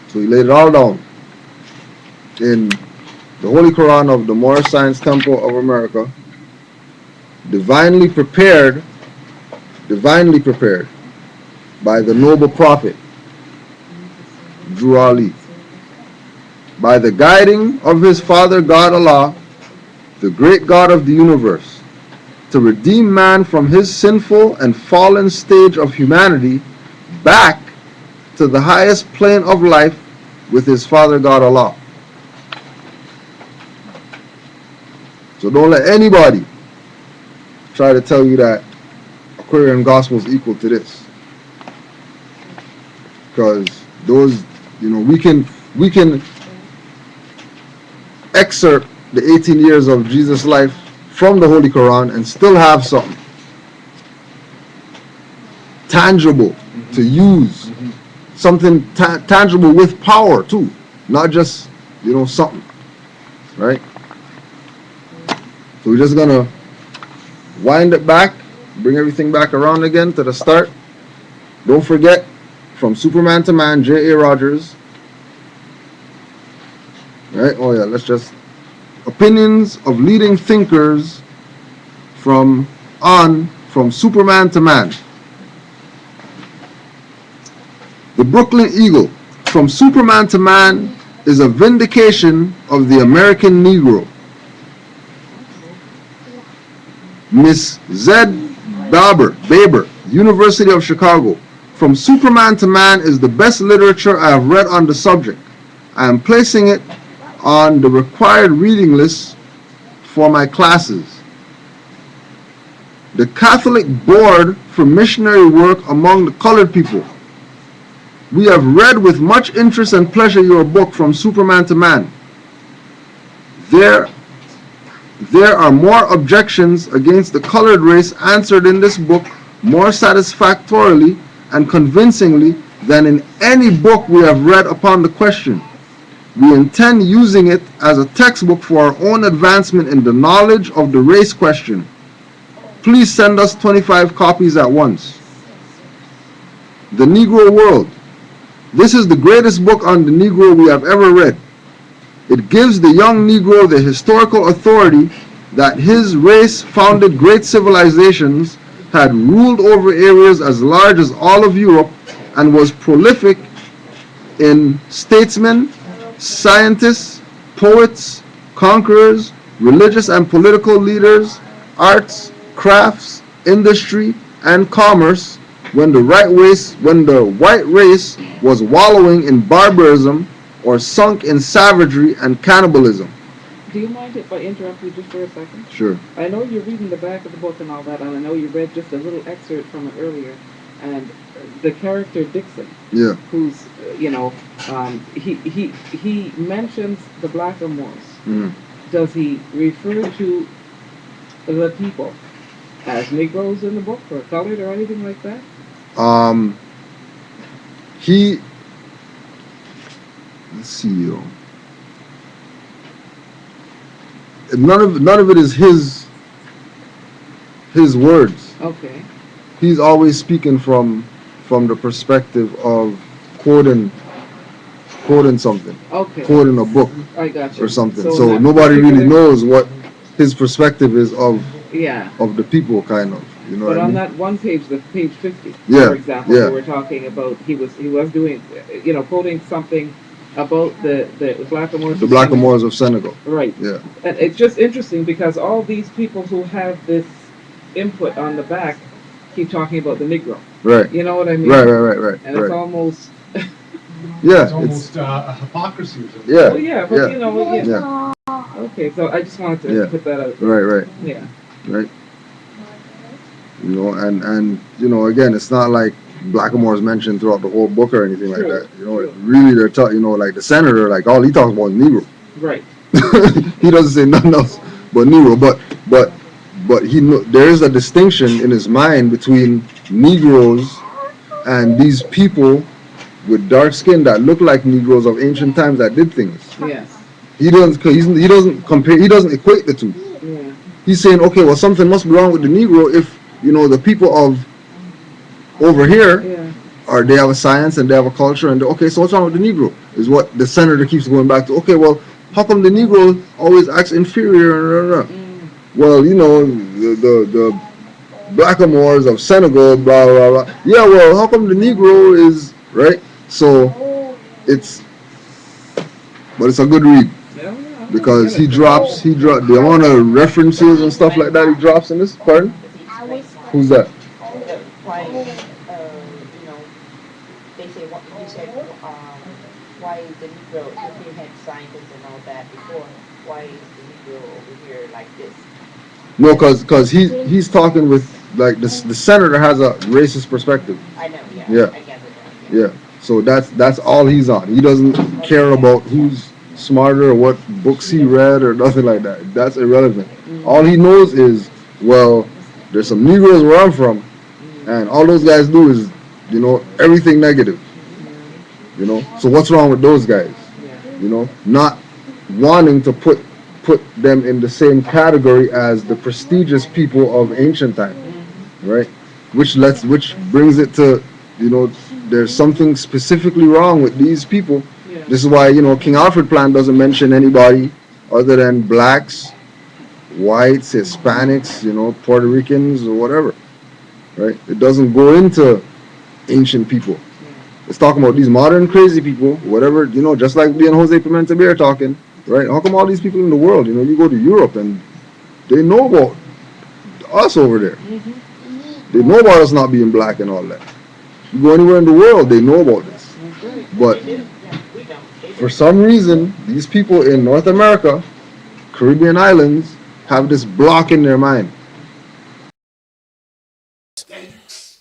So he laid it all down in the Holy Quran of the Moorish Science Temple of America, divinely prepared by the noble prophet Drew Ali, by the guiding of his father God Allah, the great God of the universe, to redeem man from his sinful and fallen stage of humanity back to the highest plane of life with his father God Allah. So don't let anybody try to tell you that Aquarian gospel is equal to this, because those, we can excerpt the 18 years of Jesus' life from the Holy Quran and still have something tangible to use, something tangible with power too, not just something, right? So we're just gonna wind it back, bring everything back around again to the start. Don't forget, from Superman to Man, J.A. Rogers. Right? Oh yeah, let's just opinions of leading thinkers from Superman to Man. The Brooklyn Eagle, from Superman to Man, is a vindication of the American Negro. Miss Z. Baber, University of Chicago. From Superman to Man is the best literature I have read on the subject. I am placing it on the required reading list for my classes. The Catholic Board for Missionary Work Among the Colored People. We have read with much interest and pleasure your book From Superman to Man. There are more objections against the colored race answered in this book more satisfactorily and convincingly than in any book we have read upon the question. We intend using it as a textbook for our own advancement in the knowledge of the race question. Please send us 25 copies at once. The Negro World. This is the greatest book on the Negro we have ever read. It gives the young Negro the historical authority that his race founded great civilizations, had ruled over areas as large as all of Europe, and was prolific in statesmen, scientists, poets, conquerors, religious and political leaders, arts, crafts, industry, and commerce, when the white race was wallowing in barbarism or sunk in savagery and cannibalism. Do you mind if I interrupt you just for a second? Sure. I know you're reading the back of the book and all that, and I know you read just a little excerpt from it earlier, and the character Dixon, Yeah. who's, he mentions the Blackamoors. Mm. Does he refer to the people as Negroes in the book, or colored, or anything like that? Let's see, none of it is his words. Okay. He's always speaking from the perspective of quoting something. Okay. Quoting a book. I got you. Or something. So So nobody really knows what his perspective is of the people, kind of. You know But what I on mean? that one page, the page 50, Yeah, for example, yeah. we were talking about, he was doing, quoting something about the Blackamoors. The Blackamoors of Senegal. Right. Yeah. And it's just interesting because all these people who have this input on the back keep talking about the Negro. Right. You know what I mean? Right. And it's almost... Yeah. It's almost a hypocrisy. Yeah. Well, yeah, but yeah. you know, Yeah. Okay, so I just wanted to Yeah. put that out. Right. Yeah. Right. You know, and you know, again, it's not like Blackamoor is mentioned throughout the whole book or anything like that. You know, really, they're talking. You know, like the senator, like all he talks about is Negro. Right. He doesn't say nothing else but Negro. But there is a distinction in his mind between Negroes and these people with dark skin that look like Negroes of ancient times that did things. Yes. He doesn't compare. He doesn't equate the two. Yeah. He's saying, okay, well, something must be wrong with the Negro if, you know, the people of over here they have a science and they have a culture, and okay, so what's wrong with the Negro? Is what the senator keeps going back to. Okay, well, how come the Negro always acts inferior? Well, you know, the Blackamoors of Senegal, blah blah blah. Yeah, well, how come the Negro is right? So but it's a good read. Because he drops the amount of references and stuff like that he drops in this. Pardon? Who's that? Why, they say, what you said, why is the Negro, if we had scientists and all that before, why is the Negro over here like this? No, because he's talking with, like, the senator has a racist perspective. I know, Yeah. I gather that. Yeah. So that's all he's on. He doesn't care about who's smarter or what books he read or nothing like that. That's irrelevant. All he knows is, well, there's some Negroes where I'm from, and all those guys do is, you know, everything negative. You know, so what's wrong with those guys? You know, not wanting to put them in the same category as the prestigious people of ancient times, right? Which brings it to, you know, there's something specifically wrong with these people. This is why, you know, King Alfred Plan doesn't mention anybody other than blacks, whites, Hispanics, you know, Puerto Ricans or whatever, right? It doesn't go into ancient people. It's talking about these modern crazy people, whatever, you know, just like me and Jose Pimenta are talking, right? How come all these people in the world, you know, you go to Europe and they know about us over there, They know about us not being black and all that. You go anywhere in the world, they know about this. But for some reason, these people in North America, Caribbean islands, have this block in their mind.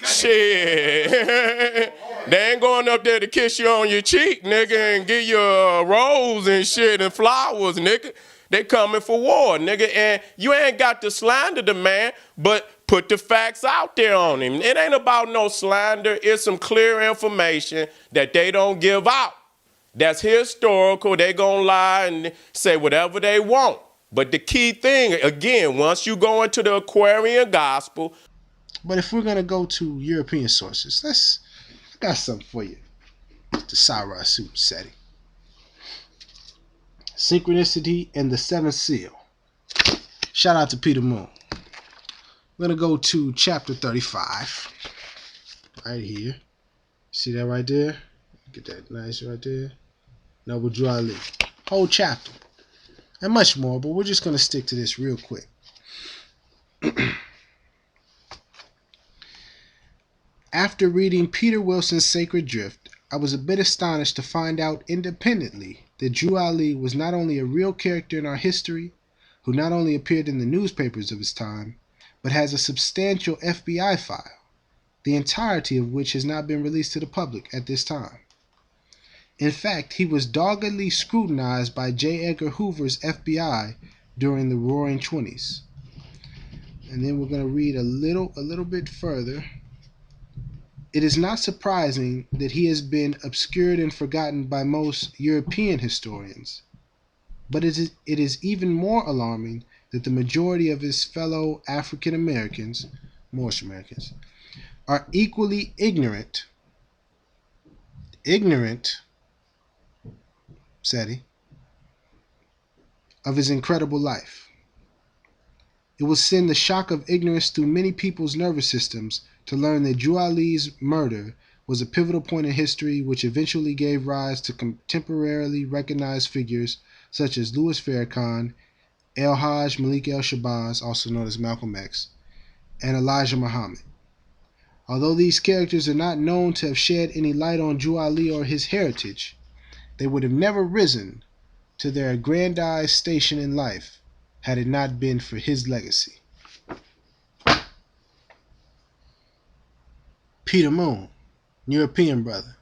Shit. They ain't going up there to kiss you on your cheek, nigga, and give you a rose and shit and flowers, nigga. They coming for war, nigga, and you ain't got to slander the man, but put the facts out there on him. It ain't about no slander. It's some clear information that they don't give out. That's historical. They gonna lie and say whatever they want. But the key thing, again, once you go into the Aquarian gospel. But if we're gonna go to European sources, I got something for you. The Cyrus Seti. Synchronicity and the Seventh Seal. Shout out to Peter Moon. We're gonna go to chapter 35. Right here. See that right there? Get that nice right there. Noble Drew Ali. Whole chapter. And much more, but we're just gonna stick to this real quick. After reading Peter Wilson's Sacred Drift, I was a bit astonished to find out independently that Drew Ali was not only a real character in our history, who not only appeared in the newspapers of his time, but has a substantial FBI file, the entirety of which has not been released to the public at this time. In fact, he was doggedly scrutinized by J. Edgar Hoover's FBI during the Roaring Twenties. And then we're going to read a little bit further. It is not surprising that he has been obscured and forgotten by most European historians, but it is even more alarming that the majority of his fellow African Americans, Moorish Americans, are equally ignorant, Seti, of his incredible life. It will send the shock of ignorance through many people's nervous systems to learn that Drew Ali's murder was a pivotal point in history which eventually gave rise to contemporarily recognized figures such as Louis Farrakhan, El Hajj Malik el-Shabazz, also known as Malcolm X, and Elijah Muhammad. Although these characters are not known to have shed any light on Drew Ali or his heritage, they would have never risen to their aggrandized station in life had it not been for his legacy. Peter Moon, European brother,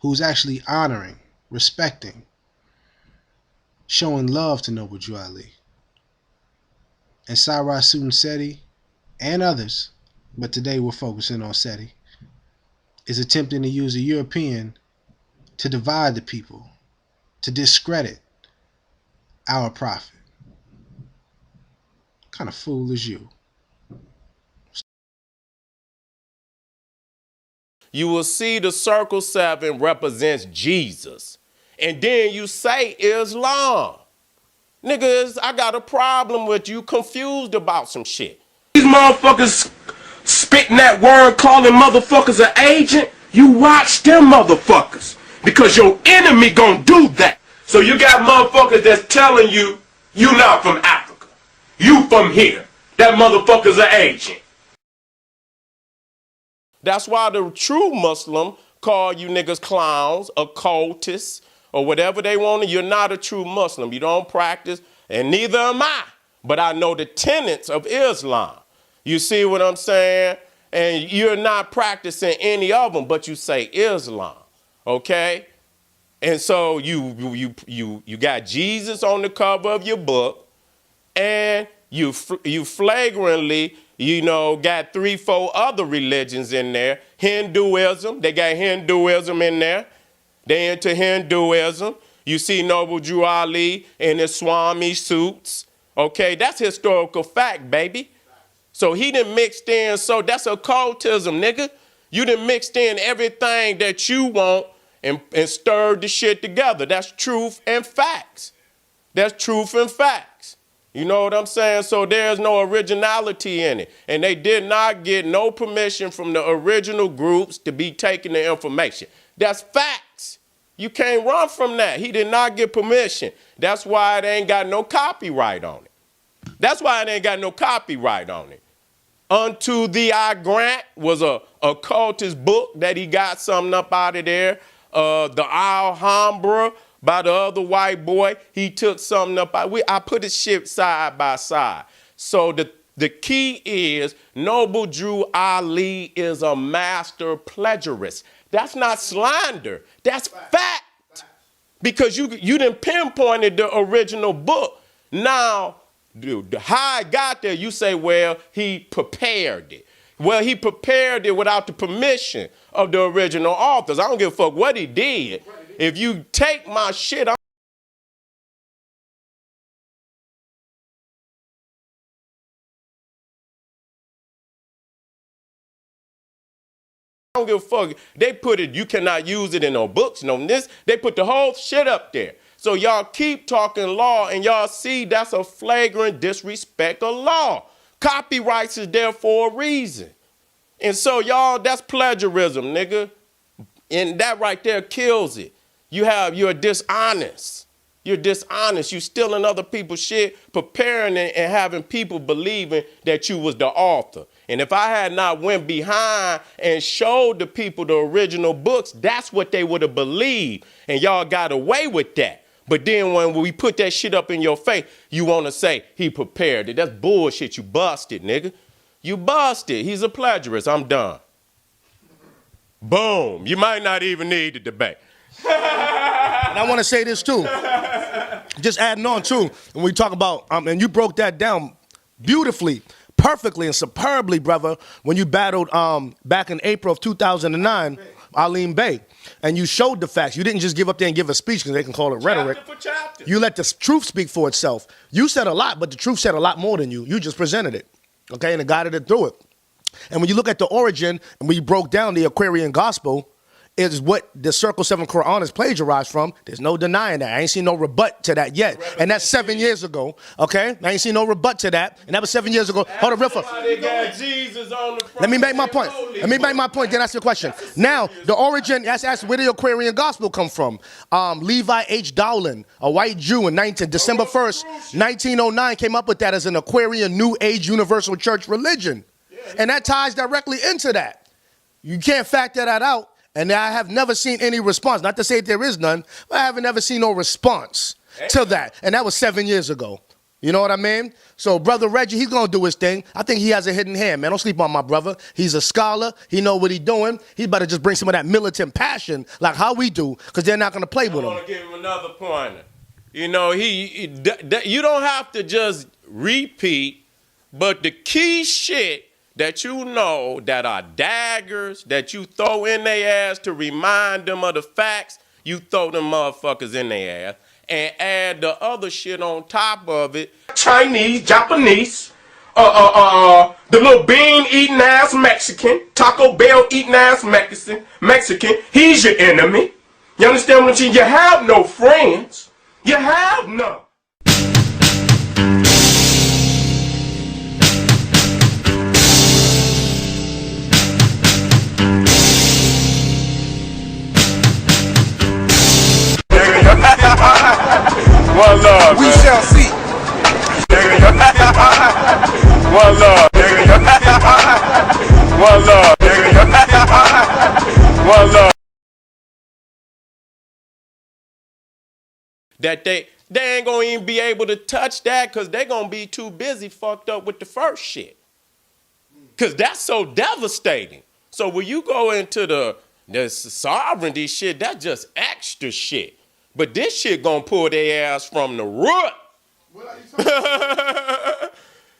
who's actually honoring, respecting, showing love to Noble Drew Ali. And Cyrus Seti and others, but today we're focusing on Seti, is attempting to use a European to divide the people, to discredit our prophet. What kind of fool is you? You will see the circle 7 represents Jesus. And then you say Islam. Niggas, I got a problem with you confused about some shit. These motherfuckers spitting that word, calling motherfuckers an agent. You watch them motherfuckers. Because your enemy gonna do that. So you got motherfuckers that's telling you, you not from Africa. You from here. That motherfucker's an agent. That's why the true Muslim call you niggas clowns, occultists, or whatever they want. You're not a true Muslim. You don't practice, and neither am I. But I know the tenets of Islam. You see what I'm saying? And you're not practicing any of them, but you say Islam, okay? And so you got Jesus on the cover of your book, and you flagrantly, got 3-4 other religions in there. Hinduism, they got Hinduism in there. They into Hinduism. You see Noble Drew Ali in his Swami suits. Okay, that's historical fact, baby. So he done mixed in, so that's occultism, nigga. You done mixed in everything that you want and stirred the shit together. That's truth and facts. That's truth and facts. You know what I'm saying? So there's no originality in it. And they did not get no permission from the original groups to be taking the information. That's facts. You can't run from that. He did not get permission. That's why it ain't got no copyright on it. That's why it ain't got no copyright on it. Unto Thee I Grant was a occultist book that he got something up out of there. The Alhambra by the other white boy, he took something up. I put the shit side by side. So the key is Noble Drew Ali is a master plagiarist. That's not slander. That's fact. Because you done pinpointed the original book. Now, dude, how I got there, you say, well, he prepared it. Well, he prepared it without the permission of the original authors. I don't give a fuck what he did. If you take my shit, I don't give a fuck. They put it, you cannot use it in no books, no this. They put the whole shit up there. So y'all keep talking law and y'all see that's a flagrant disrespect of law. Copyrights is there for a reason. And so y'all, that's plagiarism, nigga. And that right there kills it. You're dishonest. You're dishonest. You stealing other people's shit, preparing it and having people believing that you was the author. And if I had not went behind and showed the people the original books, that's what they would have believed. And y'all got away with that. But then when we put that shit up in your face, you want to say he prepared it. That's bullshit. You busted, nigga. You busted. He's a plagiarist. I'm done. Boom. You might not even need the debate. And I want to say this too. Just adding on too, when we talk about, and you broke that down beautifully, perfectly, and superbly, brother, when you battled back in April of 2009, Alim Bey, and you showed the facts. You didn't just give up there and give a speech because they can call it rhetoric. Chapter for chapter. You let the truth speak for itself. You said a lot, but the truth said a lot more than you. You just presented it, okay, and it guided it through it. And when you look at the origin, and when you broke down the Aquarian gospel, is what the Circle 7 Quran is plagiarized from. There's no denying that. I ain't seen no rebut to that yet. And that's 7 years ago, okay? I ain't seen no rebut to that. And that was 7 years ago. Hold on, real fast. Let me make my point. Then ask your question. Now, the origin, that's where the Aquarian gospel come from. Levi H. Dowling, a white Jew in December 1st, 1909, came up with that as an Aquarian New Age Universal Church religion. And that ties directly into that. You can't factor that out. And I have never seen any response. Not to say there is none, but I haven't never seen no response to that. And that was 7 years ago. You know what I mean? So Brother Reggie, he's going to do his thing. I think he has a hidden hand, man. Don't sleep on my brother. He's a scholar. He know what he's doing. He better just bring some of that militant passion like how we do, because they're not going to play with him. I want to give him another pointer. You know, you don't have to just repeat, but the key shit that you know that are daggers that you throw in their ass to remind them of the facts, you throw them motherfuckers in their ass and add the other shit on top of it. Chinese, Japanese, the little bean eating ass Mexican, Taco Bell eating ass Mexican, he's your enemy. You understand what I'm saying? You have no friends. You have none. One love, we man. shall see. One love. One love. One love. That they ain't gonna even be able to touch that because they gonna be too busy fucked up with the first shit. Because that's so devastating. So when you go into the sovereignty shit, that's just extra shit. But this shit gonna pull their ass from the root.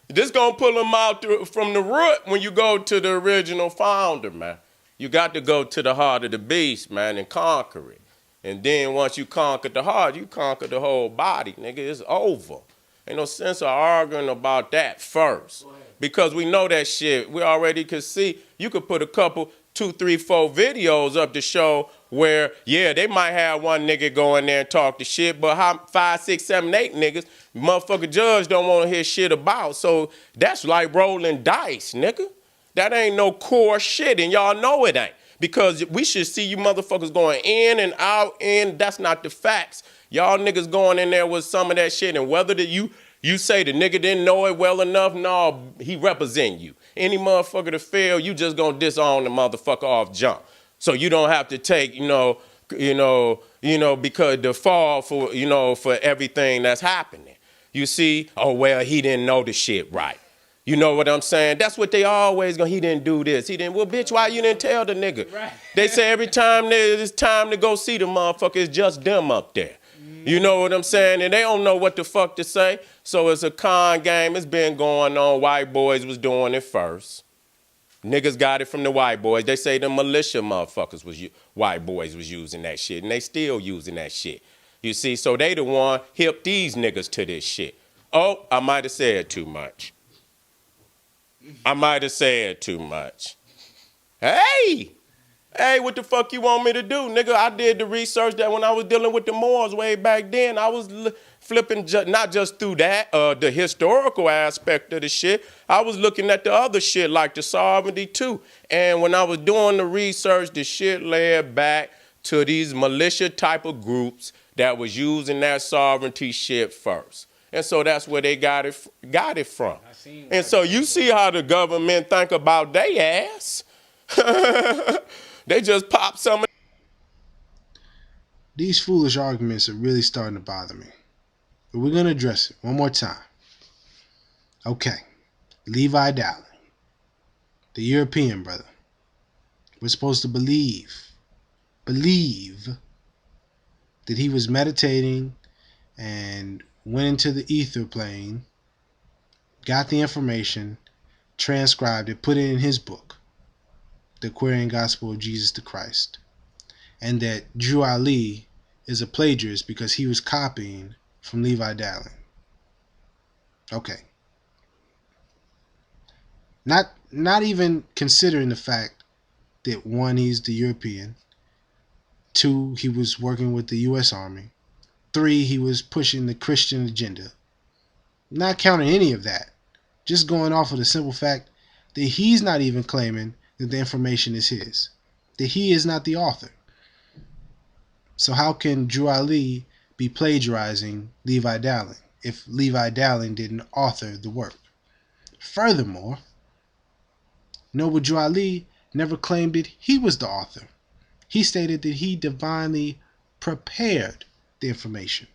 This gonna pull them out from the root when you go to the original founder, man. You got to go to the heart of the beast, man, and conquer it. And then once you conquer the heart, you conquer the whole body, nigga. It's over. Ain't no sense of arguing about that first. Because we know that shit. We already could see. You could put a couple, 2, 3, 4 videos up to show where, yeah, they might have one nigga go in there and talk the shit, but how 5, 6, 7, 8 niggas, motherfucker judge don't want to hear shit about. So that's like rolling dice, nigga. That ain't no core shit, and y'all know it ain't. Because we should see you motherfuckers going in and out, and that's not the facts. Y'all niggas going in there with some of that shit, and whether you You say the nigga didn't know it well enough? No, he represent you. Any motherfucker to fail, you just gonna disown the motherfucker off jump. So you don't have to take, because the fall for, for everything that's happening. You see, oh, well, he didn't know the shit right. You know what I'm saying? That's what they always go, he didn't do this. He didn't, well, bitch, why you didn't tell the nigga? Right. They say every time it's time to go see the motherfucker, it's just them up there. You know what I'm saying? And they don't know what the fuck to say. So it's a con game. It's been going on. White boys was doing it first. Niggas got it from the white boys. They say the militia motherfuckers white boys was using that shit. And they still using that shit. You see, so they the one hip these niggas to this shit. Oh, I might have said too much. Hey, what the fuck you want me to do, nigga? I did the research that when I was dealing with the Moors way back then, I was flipping not just through that, the historical aspect of the shit. I was looking at the other shit like the sovereignty too. And when I was doing the research, the shit led back to these militia type of groups that was using that sovereignty shit first. And so that's where they got it from. And so you see how the government think about they ass. They just pop some. These foolish arguments are really starting to bother me. But we're going to address it one more time. Okay. Levi Dowling, the European brother. We're supposed to believe that he was meditating and went into the ether plane, got the information, transcribed it, put it in his book, The Aquarian Gospel of Jesus the Christ, and that Drew Ali is a plagiarist because he was copying from Levi Dowling. Okay. Not even considering the fact that 1, he's the European, 2, he was working with the US Army, 3, he was pushing the Christian agenda. Not counting any of that. Just going off of the simple fact that he's not even claiming that the information is his, that he is not the author. So how can Drew Ali be plagiarizing Levi Dowling if Levi Dowling didn't author the work? Furthermore, Noble Drew Ali never claimed that he was the author. He stated that he divinely prepared the information.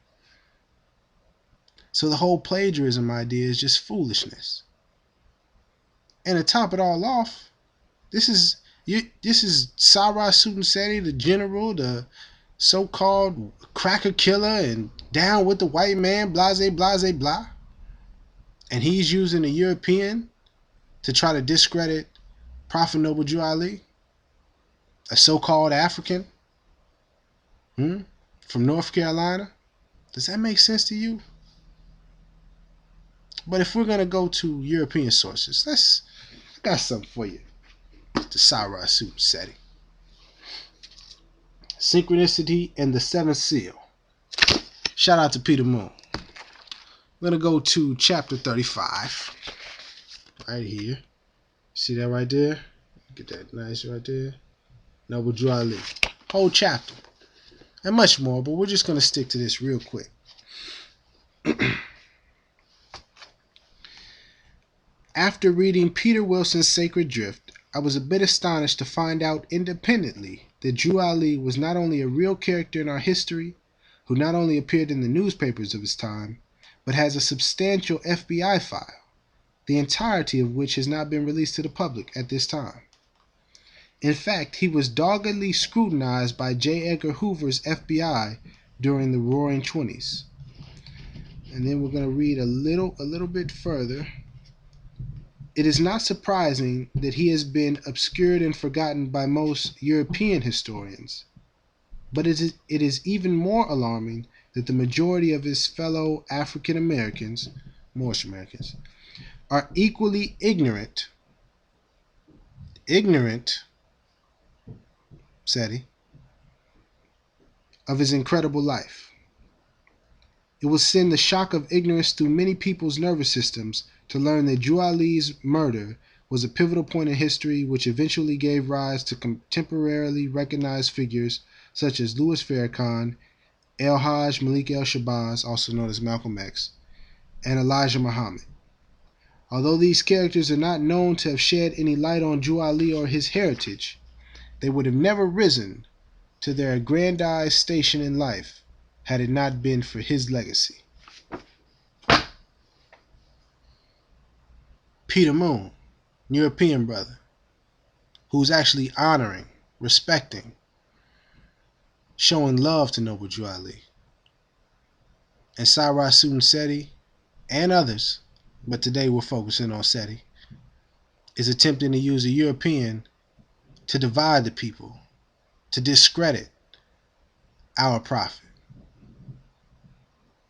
So the whole plagiarism idea is just foolishness. And to top it all off, this is Sarah Seti, the general, the so-called cracker killer and down with the white man, blase, blase, blah. And he's using a European to try to discredit Prophet Noble Drew Ali, a so-called African from North Carolina. Does that make sense to you? But if we're going to go to European sources, I got something for you. The Sarah Seti. Synchronicity and the Seventh Seal. Shout out to Peter Moon. We're going to go to chapter 35. Right here. See that right there? Get that nice right there. Noble Drew Ali. Whole chapter. And much more, but we're just going to stick to this real quick. After reading Peter Wilson's Sacred Drift, I was a bit astonished to find out independently that Drew Ali was not only a real character in our history, who not only appeared in the newspapers of his time, but has a substantial FBI file, the entirety of which has not been released to the public at this time. In fact, he was doggedly scrutinized by J. Edgar Hoover's FBI during the Roaring Twenties. And then we're going to read a little bit further. It is not surprising that he has been obscured and forgotten by most European historians, but it is even more alarming that the majority of his fellow African Americans, Moorish Americans, are equally ignorant, Seti, of his incredible life. It will send the shock of ignorance through many people's nervous systems to learn that Drew Ali's murder was a pivotal point in history which eventually gave rise to contemporarily recognized figures such as Louis Farrakhan, El Hajj Malik El Shabazz, also known as Malcolm X, and Elijah Muhammad. Although these characters are not known to have shed any light on Jew Ali or his heritage, they would have never risen to their aggrandized station in life had it not been for his legacy. Peter Moon, European brother, who's actually honoring, respecting, showing love to Noble Jew Ali. And Cyrus Seti and others, but today we're focusing on Seti, is attempting to use a European to divide the people, to discredit our prophet.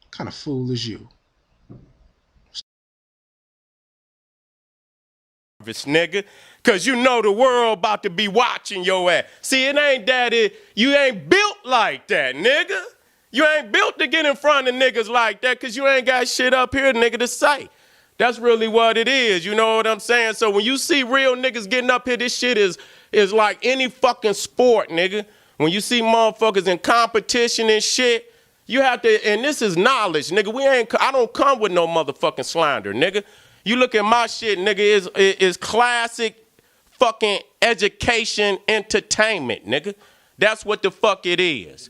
What kind of fool is you? Nigga, cause you know the world about to be watching your ass. See, it ain't that you ain't built like that, nigga. You ain't built to get in front of niggas like that, cause you ain't got shit up here, nigga, to say. That's really what it is, you know what I'm saying? So when you see real niggas getting up here, this shit is like any fucking sport, nigga. When you see motherfuckers in competition and shit, you have to, and this is knowledge, nigga. I don't come with no motherfucking slander, nigga. You look at my shit, nigga, is classic fucking education entertainment, nigga. That's what the fuck it is.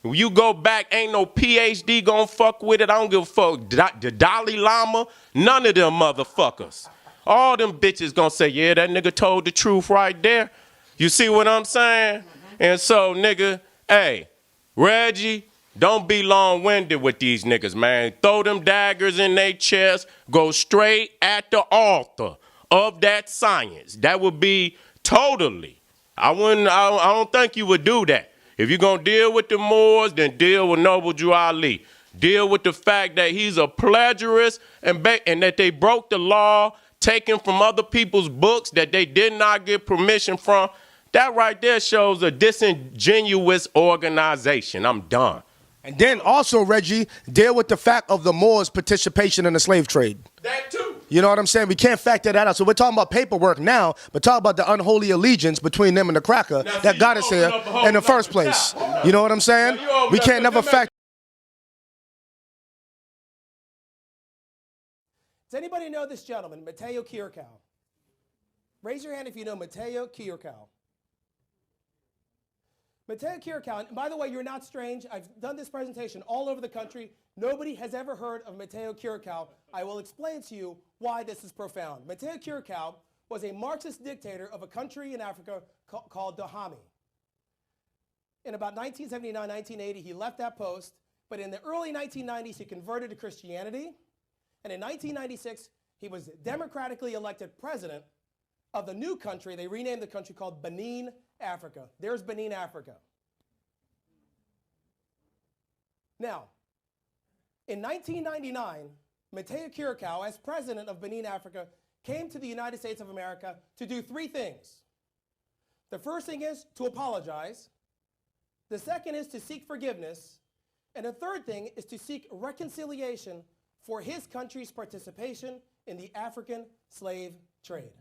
When you go back, ain't no PhD gonna fuck with it. I don't give a fuck. The Dalai Lama, none of them motherfuckers. All them bitches gonna say, yeah, that nigga told the truth right there. You see what I'm saying? And so, nigga, hey, Reggie, don't be long-winded with these niggas, man. Throw them daggers in their chest. Go straight at the author of that science. That would be totally. I don't think you would do that. If you're going to deal with the Moors, then deal with Noble Jew Ali. Deal with the fact that he's a plagiarist and that they broke the law, taken from other people's books that they did not get permission from. That right there shows a disingenuous organization. I'm done. And then also, Reggie, deal with the fact of the Moors' participation in the slave trade. That too. You know what I'm saying? We can't factor that out. So we're talking about paperwork now, but talk about the unholy allegiance between them and the cracker that got us here in the first place. You know what I'm saying? We can't never factor. Does anybody know this gentleman, Mateo Kirkau? Raise your hand if you know Mateo Kirkau. Mateo Kirkau, and by the way, you're not strange. I've done this presentation all over the country. Nobody has ever heard of Mateo Kirkau. I will explain to you why this is profound. Mateo Kirkau was a Marxist dictator of a country in Africa called Dahomey. In about 1979, 1980, he left that post, but in the early 1990s, he converted to Christianity, and in 1996, he was democratically elected president of the new country. They renamed the country called Benin, Africa. There's Benin, Africa. Now, in 1999, Mateo Kirkau, as president of Benin, Africa, came to the United States of America to do three things. The first thing is to apologize. The second is to seek forgiveness. And the third thing is to seek reconciliation for his country's participation in the African slave trade.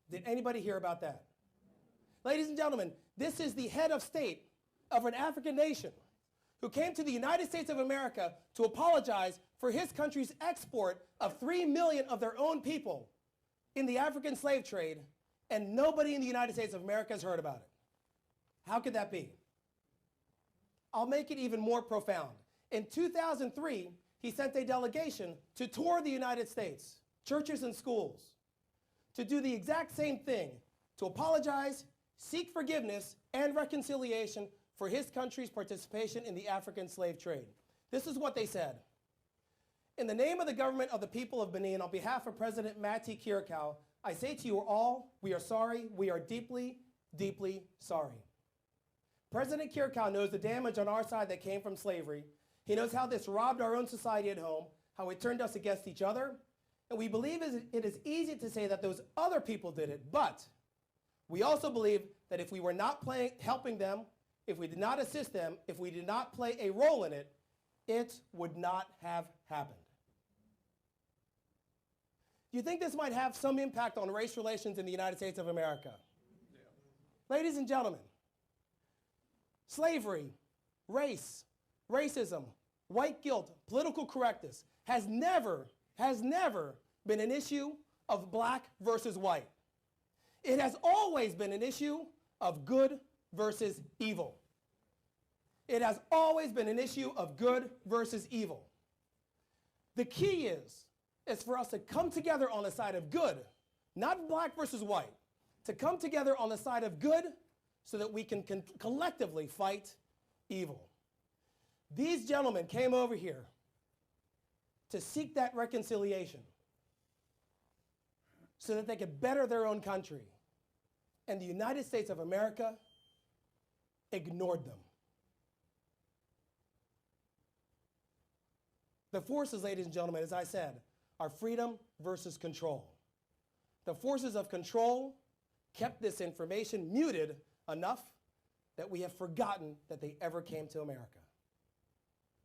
Did anybody hear about that? Ladies and gentlemen, this is the head of state of an African nation who came to the United States of America to apologize for his country's export of 3 million of their own people in the African slave trade, and nobody in the United States of America has heard about it. How could that be? I'll make it even more profound. In 2003, he sent a delegation to tour the United States, churches and schools, to do the exact same thing, to apologize, seek forgiveness and reconciliation for his country's participation in the African slave trade. This is what they said. In the name of the government of the people of Benin, on behalf of President Mateo Kirkau, I say to you all, we are sorry. We are deeply, deeply sorry. President Kirkau knows the damage on our side that came from slavery. He knows how this robbed our own society at home, how it turned us against each other, and we believe it is easy to say that those other people did it, but we also believe that if we were not helping them, if we did not assist them, if we did not play a role in it, it would not have happened. Do you think this might have some impact on race relations in the United States of America? Yeah. Ladies and gentlemen, slavery, race, racism, white guilt, political correctness has never been an issue of black versus white. It has always been an issue of good versus evil. It has always been an issue of good versus evil. The key is for us to come together on the side of good, not black versus white, to come together on the side of good so that we can collectively fight evil. These gentlemen came over here to seek that reconciliation so that they could better their own country. And the United States of America ignored them. The forces, ladies and gentlemen, as I said, are freedom versus control. The forces of control kept this information muted enough that we have forgotten that they ever came to America.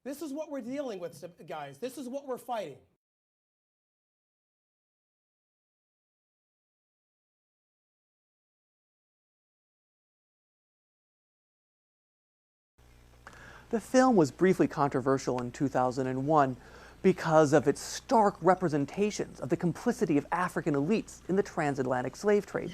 This is what we're dealing with, guys. This is what we're fighting. The film was briefly controversial in 2001 because of its stark representations of the complicity of African elites in the transatlantic slave trade.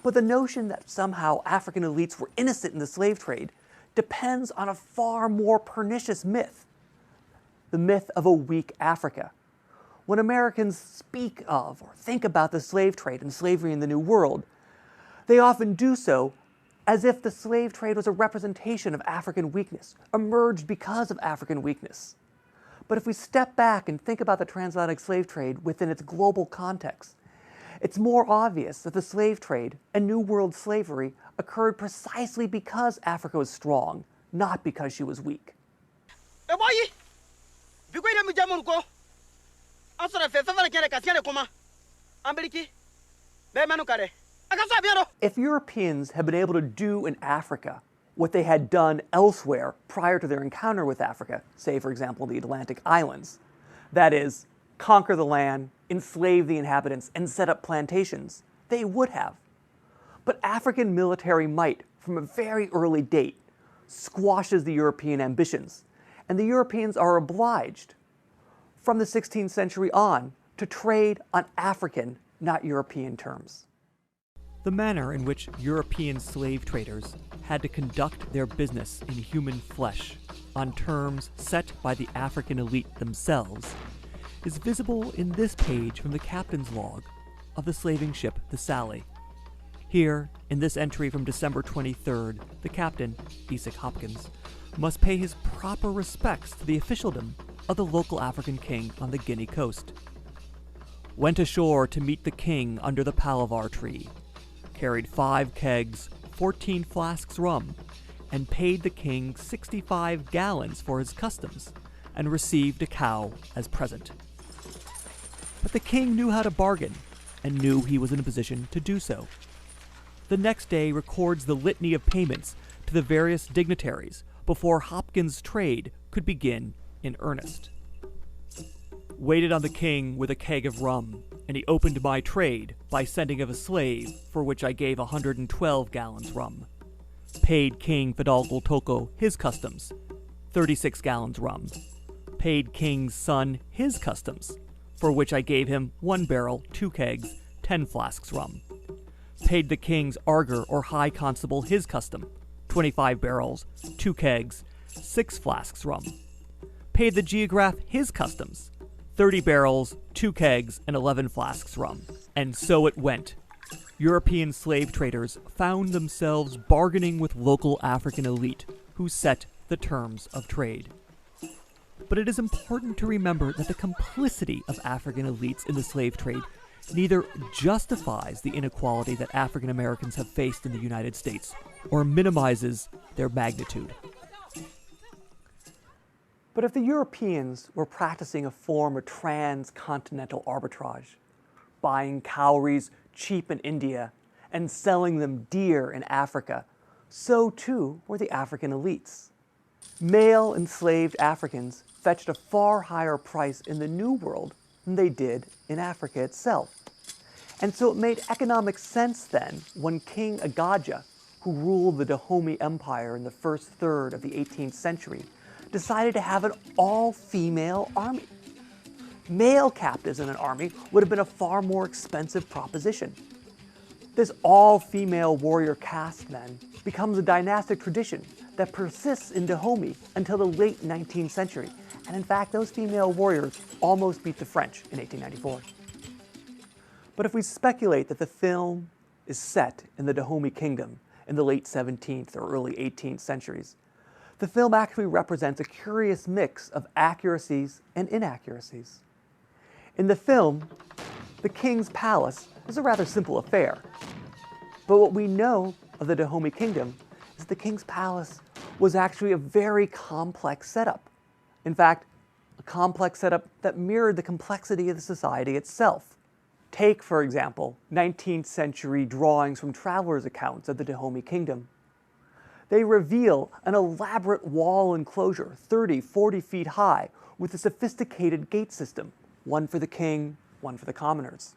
But the notion that somehow African elites were innocent in the slave trade depends on a far more pernicious myth, the myth of a weak Africa. When Americans speak of or think about the slave trade and slavery in the New World, they often do so as if the slave trade was a representation of African weakness, emerged because of African weakness. But if we step back and think about the transatlantic slave trade within its global context, it's more obvious that the slave trade and New World slavery occurred precisely because Africa was strong, not because she was weak. If Europeans had been able to do in Africa what they had done elsewhere prior to their encounter with Africa, say for example the Atlantic islands, that is, conquer the land, enslave the inhabitants, and set up plantations, they would have. But African military might, from a very early date, squashes the European ambitions, and the Europeans are obliged, from the 16th century on, to trade on African, not European terms. The manner in which European slave traders had to conduct their business in human flesh on terms set by the African elite themselves is visible in this page from the captain's log of the slaving ship the Sally. Here, in this entry from December 23rd, the captain, Isaac Hopkins, must pay his proper respects to the officialdom of the local African king on the Guinea coast. Went ashore to meet the king under the palaver tree, carried 5 kegs, 14 flasks rum, and paid the king 65 gallons for his customs, and received a cow as present. But the king knew how to bargain, and knew he was in a position to do so. The next day records the litany of payments to the various dignitaries before Hopkins' trade could begin in earnest. Waited on the king with a keg of rum, and he opened my trade by sending of a slave, for which I gave 112 gallons rum. Paid King Fidalgo Toko his customs, 36 gallons rum. Paid King's son his customs, for which I gave him 1 barrel, 2 kegs, 10 flasks rum. Paid the king's arger or high constable his custom, 25 barrels, 2 kegs, 6 flasks rum. Paid the geograph his customs, 30 barrels, 2 kegs, and 11 flasks rum. And so it went. European slave traders found themselves bargaining with local African elite who set the terms of trade. But it is important to remember that the complicity of African elites in the slave trade neither justifies the inequality that African Americans have faced in the United States or minimizes their magnitude. But if the Europeans were practicing a form of transcontinental arbitrage, buying cowries cheap in India and selling them dear in Africa, so too were the African elites. Male enslaved Africans fetched a far higher price in the New World than they did in Africa itself. And so it made economic sense then when King Agaja, who ruled the Dahomey Empire in the first third of the 18th century, decided to have an all-female army. Male captives in an army would have been a far more expensive proposition. This all-female warrior caste then becomes a dynastic tradition that persists in Dahomey until the late 19th century. And in fact, those female warriors almost beat the French in 1894. But if we speculate that the film is set in the Dahomey Kingdom in the late 17th or early 18th centuries, the film actually represents a curious mix of accuracies and inaccuracies. In the film, the king's palace is a rather simple affair. But what we know of the Dahomey Kingdom is the king's palace was actually a very complex setup. In fact, a complex setup that mirrored the complexity of the society itself. Take, for example, 19th century drawings from travelers' accounts of the Dahomey Kingdom. They reveal an elaborate wall enclosure 30, 40 feet high with a sophisticated gate system, one for the king, one for the commoners.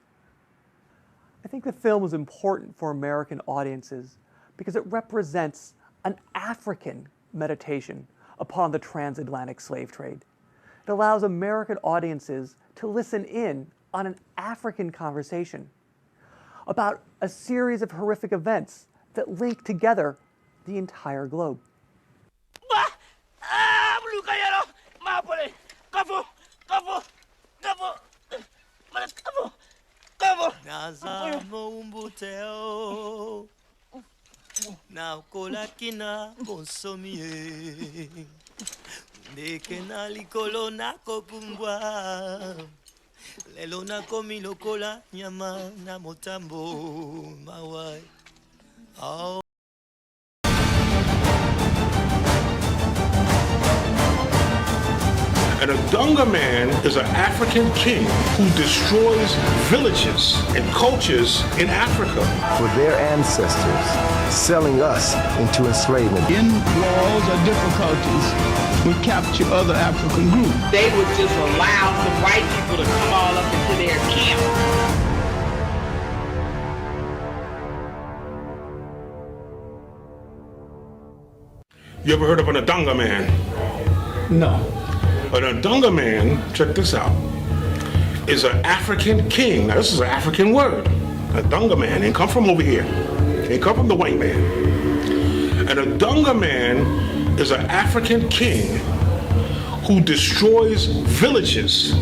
I think the film is important for American audiences because it represents an African meditation upon the transatlantic slave trade. It allows American audiences to listen in on an African conversation about a series of horrific events that link together the entire globe. Lelo na komi lokola nyama na motambo mawai. Oh. An Adunga man is an African king who destroys villages and cultures in Africa. For their ancestors, selling us into enslavement. In wars or difficulties, we capture other African groups. They would just allow some white people to come all up into their camp. You ever heard of an Adunga man? No. An Adunga man, check this out, is an African king. Now this is an African word. Adunga man, ain't come from over here. Ain't come from the white man. An Adunga man is an African king who destroys villages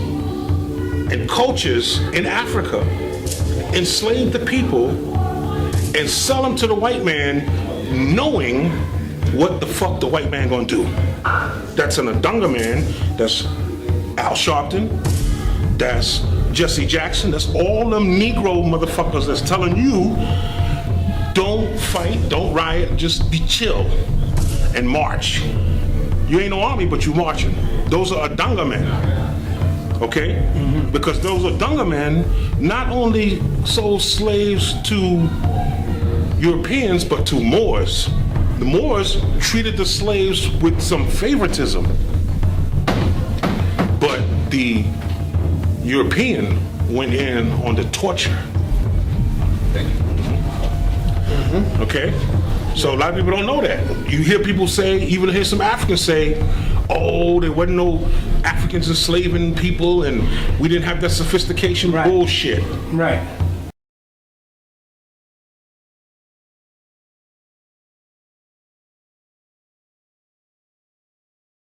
and cultures in Africa, enslave the people, and sell them to the white man knowing what the fuck the white man gonna do. That's an Adunga man. That's Al Sharpton. That's Jesse Jackson. That's all them Negro motherfuckers that's telling you, don't fight, don't riot, just be chill and march. You ain't no army, but you marching. Those are Adunga men, okay? Mm-hmm. Because those Adunga men not only sold slaves to Europeans, but to Moors. The Moors treated the slaves with some favoritism, but the European went in on the torture. Mm-hmm. Okay? So a lot of people don't know that. You hear people say, even hear some Africans say, oh, there wasn't no Africans enslaving people and we didn't have that sophistication. Right. Bullshit. Right.